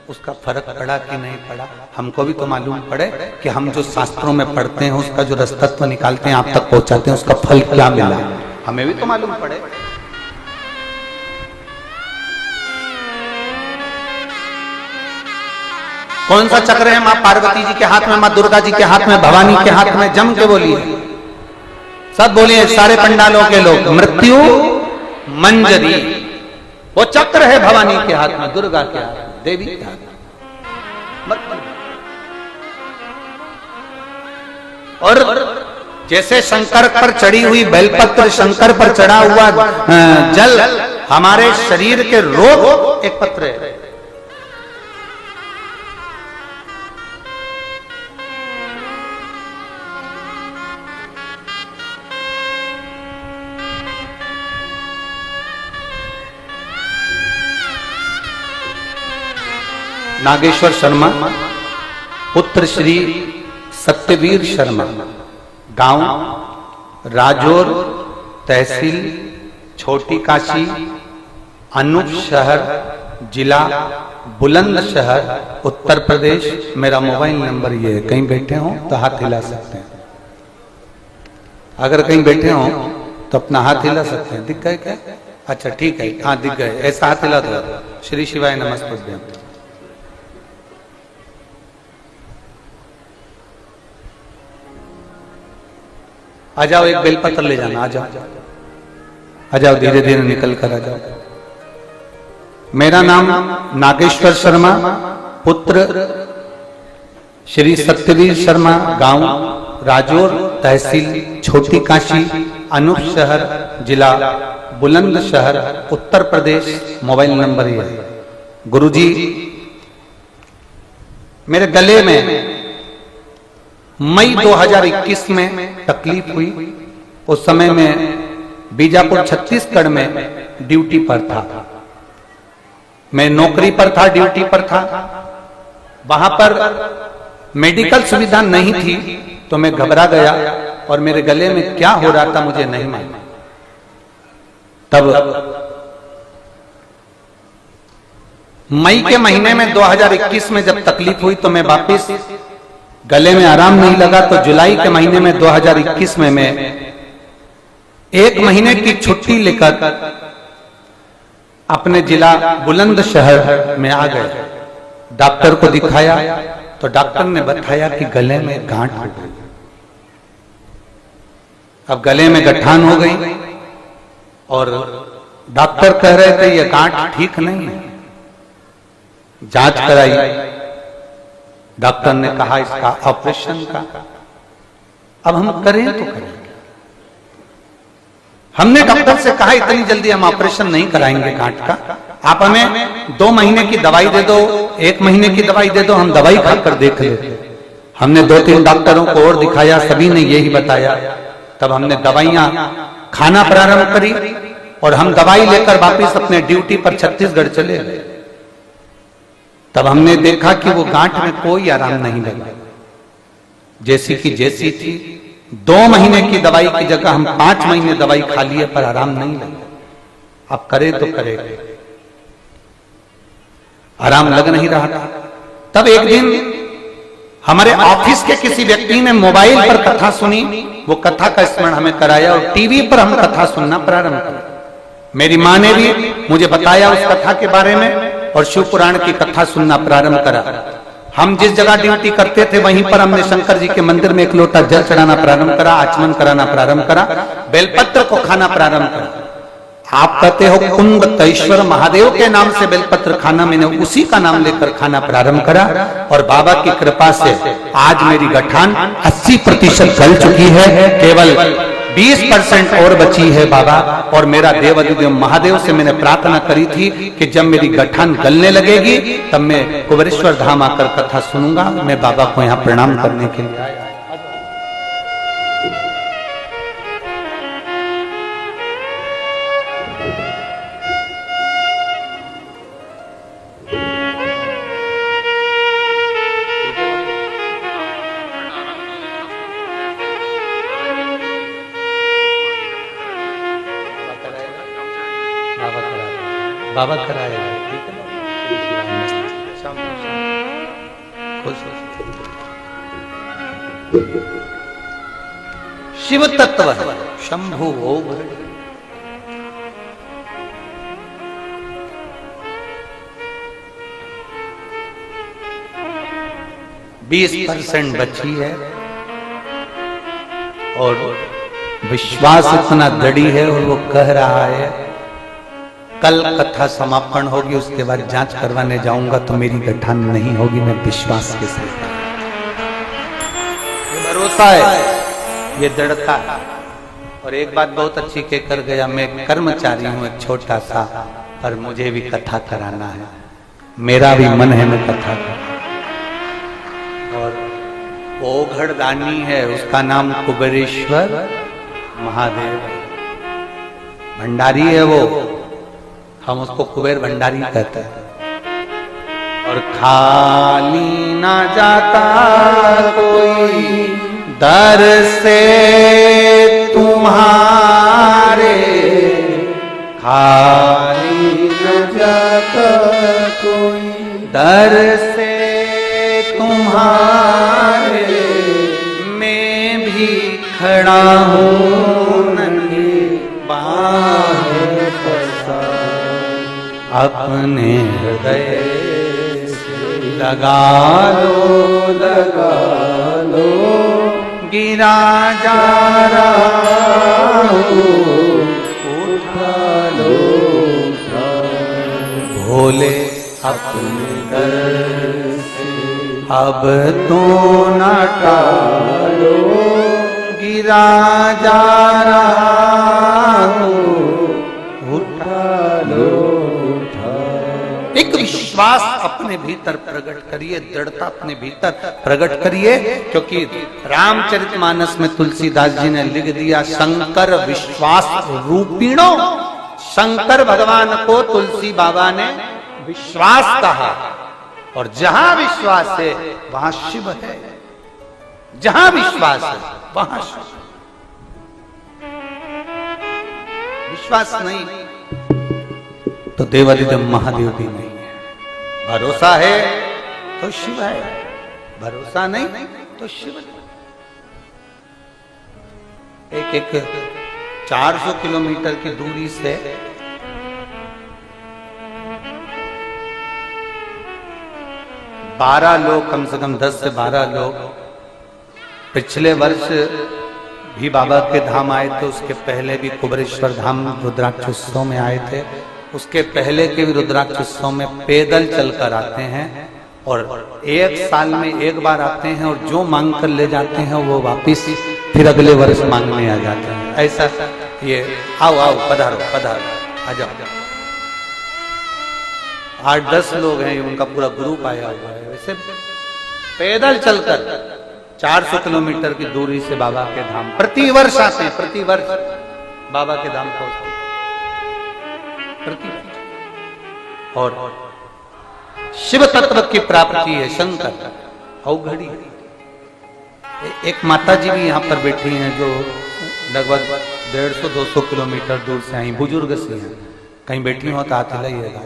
उसका फर्क पड़ा कि नहीं पड़ा? हमको भी तो मालूम पड़े कि हम जो शास्त्रों में पढ़ते हैं उसका जो रसतत्व निकालते हैं, आप तक पहुंचाते हैं, उसका फल क्या मिला, हमें भी तो मालूम पड़े। कौन सा चक्र है मां पार्वती जी के हाथ में, मां दुर्गा जी के हाथ में, भवानी के हाथ में? जम के बोलिए, सब बोलिए, सारे पंडालों के लोग। मृत्यु मंजरी, वो चक्र है भवानी के हाथ में, दुर्गा के हाथ में, देवी के हाथ में। और जैसे शंकर पर चढ़ी हुई बेलपत्र, शंकर पर चढ़ा हुआ जल हमारे शरीर के रोग एक पत्र है। नागेश्वर शर्मा पुत्र श्री सत्यवीर शर्मा, गांव राजौर, तहसील छोटी काशी, अनूप शहर, जिला बुलंदशहर, उत्तर प्रदेश। मेरा मोबाइल नंबर ये है, कहीं बैठे हो तो हाथ हिला सकते हैं। अगर कहीं बैठे हो तो अपना हाथ हिला सकते हैं। दिख गए क्या? अच्छा ठीक है, हाँ दिख गए, ऐसा हाथ हिला दो। श्री शिवाय नमस्ते। आ जाओ, एक बेलपत्र ले जाना, आ जाओ, आ जाओ, धीरे धीरे निकल कर आ जाओ। मेरा नाम नागेश्वर शर्मा पुत्र श्री सत्यवीर शर्मा, गांव राजौर, तहसील छोटी काशी, अनूप शहर, जिला बुलंदशहर, उत्तर प्रदेश। मोबाइल नंबर ये है। गुरुजी, मेरे गले में मई 2021 में तकलीफ हुई। उस समय में बीजापुर छत्तीसगढ़ में ड्यूटी पर था, मैं नौकरी पर था, ड्यूटी पर था। वहां पर मेडिकल सुविधा नहीं थी तो मैं घबरा गया और मेरे गले में क्या हो रहा था मुझे नहीं मालूम। तब मई के महीने में 2021 में जब तकलीफ हुई तो मैं वापस, गले में आराम नहीं लगा तो जुलाई के महीने में 2021 में मैं 1 महीने की छुट्टी लेकर अपने जिला बुलंदशहर में आ गए। डॉक्टर को दिखाया तो डॉक्टर ने बताया कि गले में गांठ हो गई। अब गले में गठान हो गई और डॉक्टर कह रहे थे ये गांठ ठीक नहीं है। जांच कराई, डॉक्टर ने कहा इसका ऑपरेशन का। अब हम करें तो करें। हमने डॉक्टर से कहा इतनी जल्दी हम ऑपरेशन नहीं कराएंगे गांठ का, आप हमें 2 महीने की दवाई दे दो, 1 महीने की दवाई दे दो, हम दवाई खाकर देख लेते। हमने 2-3 डॉक्टरों को और दिखाया, सभी ने यही बताया। तब हमने दवाइयां खाना प्रारंभ करी और हम दवाई लेकर वापिस अपने ड्यूटी पर छत्तीसगढ़ चले गए। तब हमने देखा कि वो गांठ में कोई आराम नहीं लगा, जैसी की जैसी थी। 2 महीने की दवाई की जगह हम 5 महीने दवाई खा लिए पर आराम नहीं लगा। अब करे तो करे, आराम लग नहीं रहा था। तब एक दिन हमारे ऑफिस के किसी व्यक्ति ने मोबाइल पर कथा सुनी, वो कथा का स्मरण हमें कराया और टीवी पर हम कथा सुनना प्रारंभ किया। मेरी माँ ने भी मुझे बताया उस कथा के बारे में और शिव पुराण की कथा सुनना प्रारंभ करा। हम जिस जगह ड्यूटी करते थे वहीं पर हमने शंकर जी के मंदिर में 1 लोटा जल चढ़ाना प्रारंभ करा, आचमन कराना प्रारंभ करा, बेलपत्र को खाना प्रारंभ करा। आप कहते हो कुंदकेश्वर महादेव के नाम से बेलपत्र खाना, मैंने उसी का नाम लेकर खाना प्रारंभ करा और बाबा की कृपा से आज मेरी गठान 80% गल चुकी है, केवल 20% और बची है बाबा। और मेरा देवाधिदेव महादेव से मैंने प्रार्थना करी थी कि जब मेरी गठान गलने लगेगी तब मैं कुबेरेश्वर धाम आकर कथा सुनूंगा। मैं बाबा को यहाँ प्रणाम करने के लिए आया। बाबा कराएगा, ठीक है ना? खुश हो। शिव तत्व शंभु ओघड़, 20% बची है और विश्वास इतना दृढ़ है और वो कह रहा है कल कथा समापन होगी, उसके बाद जांच करवाने जाऊंगा तो मेरी गठान नहीं होगी। मैं विश्वास के साथ, ये भरोसा है, ये दृढ़ता है। और एक बात बहुत अच्छी कहकर गया, मैं कर्मचारी हूं एक छोटा सा, पर मुझे भी कथा कराना है, मेरा भी मन है मैं कथा करूं। और ओघड़ दानी है, उसका नाम कुबेरेश्वर महादेव, भंडारी है वो, हम उसको कुबेर भंडारी कहते हैं। और खाली ना जाता कोई दर से तुम्हारे, खाली न जाता कोई दर से तुम्हारे, मैं भी खड़ा हूँ नन्ही बाहें पसार, अपने हृदय से लगा लो, गिरा जा रहा हूँ, उठा लो, भोले अपने घर से अब तो न टालो, गिरा जा रहा हूँ, उठा लो। एक विश्वास अपने भीतर प्रकट करिए, दृढ़ता अपने भीतर प्रकट करिए, क्योंकि रामचरितमानस में तुलसीदास जी ने लिख दिया, शंकर विश्वास रूपिणो। शंकर भगवान को तुलसी बाबा ने विश्वास कहा, और जहां विश्वास है वहां शिव है, जहां विश्वास है वहां शिव। विश्वास नहीं तो देवादिदेव महादेव भी नहीं है। भरोसा है तो शिव है, भरोसा नहीं तो शिव नहीं। एक 400 किलोमीटर की दूरी से बारह लोग, कम से कम 10 से 12 लोग पिछले वर्ष भी बाबा के धाम आए थे, उसके पहले भी कुबेरेश्वर धाम रुद्राक्ष उत्सव में आए थे, उसके पहले के भी रुद्राक्ष उत्सव में पैदल चलकर आते हैं, और एक साल में एक बार आते हैं, और जो मांग कर ले जाते हैं वो वापिस फिर अगले वर्ष मांगने आ जाते हैं। ऐसा ये आओ आओ पधारो पधारो आ जाओ। 8-10 लोग हैं, उनका पूरा ग्रुप आया हुआ है। वैसे पैदल चलकर 400 किलोमीटर की दूरी से बाबा के धाम प्रतिवर्ष आते हैं, प्रतिवर्ष बाबा के धाम पहुंचते प्रतिवर्ष। और शिव तत्व की प्राप्ति है शंकर औघड़ी। एक माता जी भी यहाँ पर बैठी हैं जो लगभग 150-200 किलोमीटर दूर से आई, बुजुर्ग सी हैं, कहीं बैठी हो तो हाथ हिलाइएगा।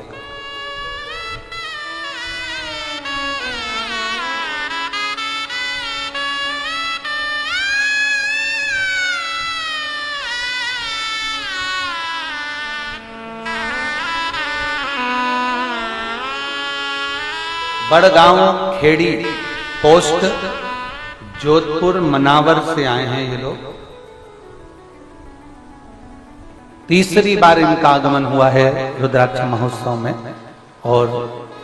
बड़गांव खेड़ी पोस्ट जोधपुर मनावर से आए हैं ये लोग। तीसरी बार इनका आगमन हुआ है रुद्राक्ष महोत्सव में। और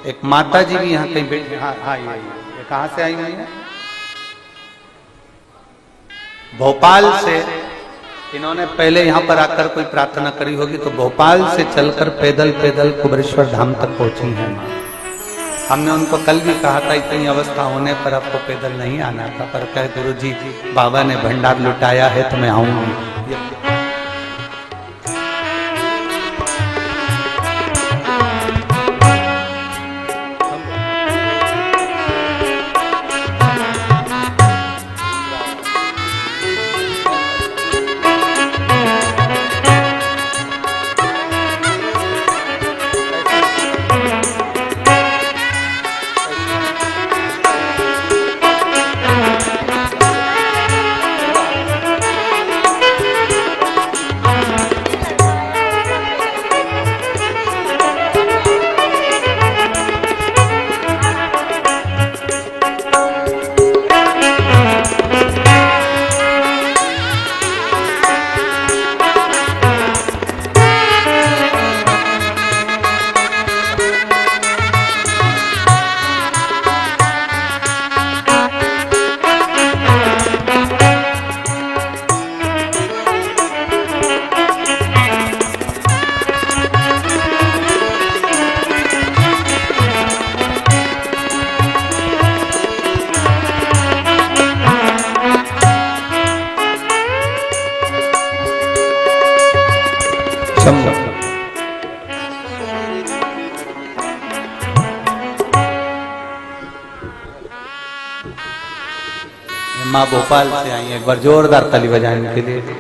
एक माता जी भी यहाँ कहीं बैठी, हाँ ये कहाँ से आई हुई है? भोपाल से। इन्होंने पहले यहाँ पर आकर कोई प्रार्थना करी होगी, तो भोपाल से चलकर पैदल पैदल कुबेरेश्वर धाम तक पहुंची हैं। हमने उनको कल भी कहा था इतनी अवस्था होने पर आपको पैदल नहीं आना था, पर कहे गुरुजी बाबा ने भंडार लुटाया है तो मैं आऊंगी। शंभु। माँ भोपाल से आई है, एक बार जोरदार ताली बजाने के लिए।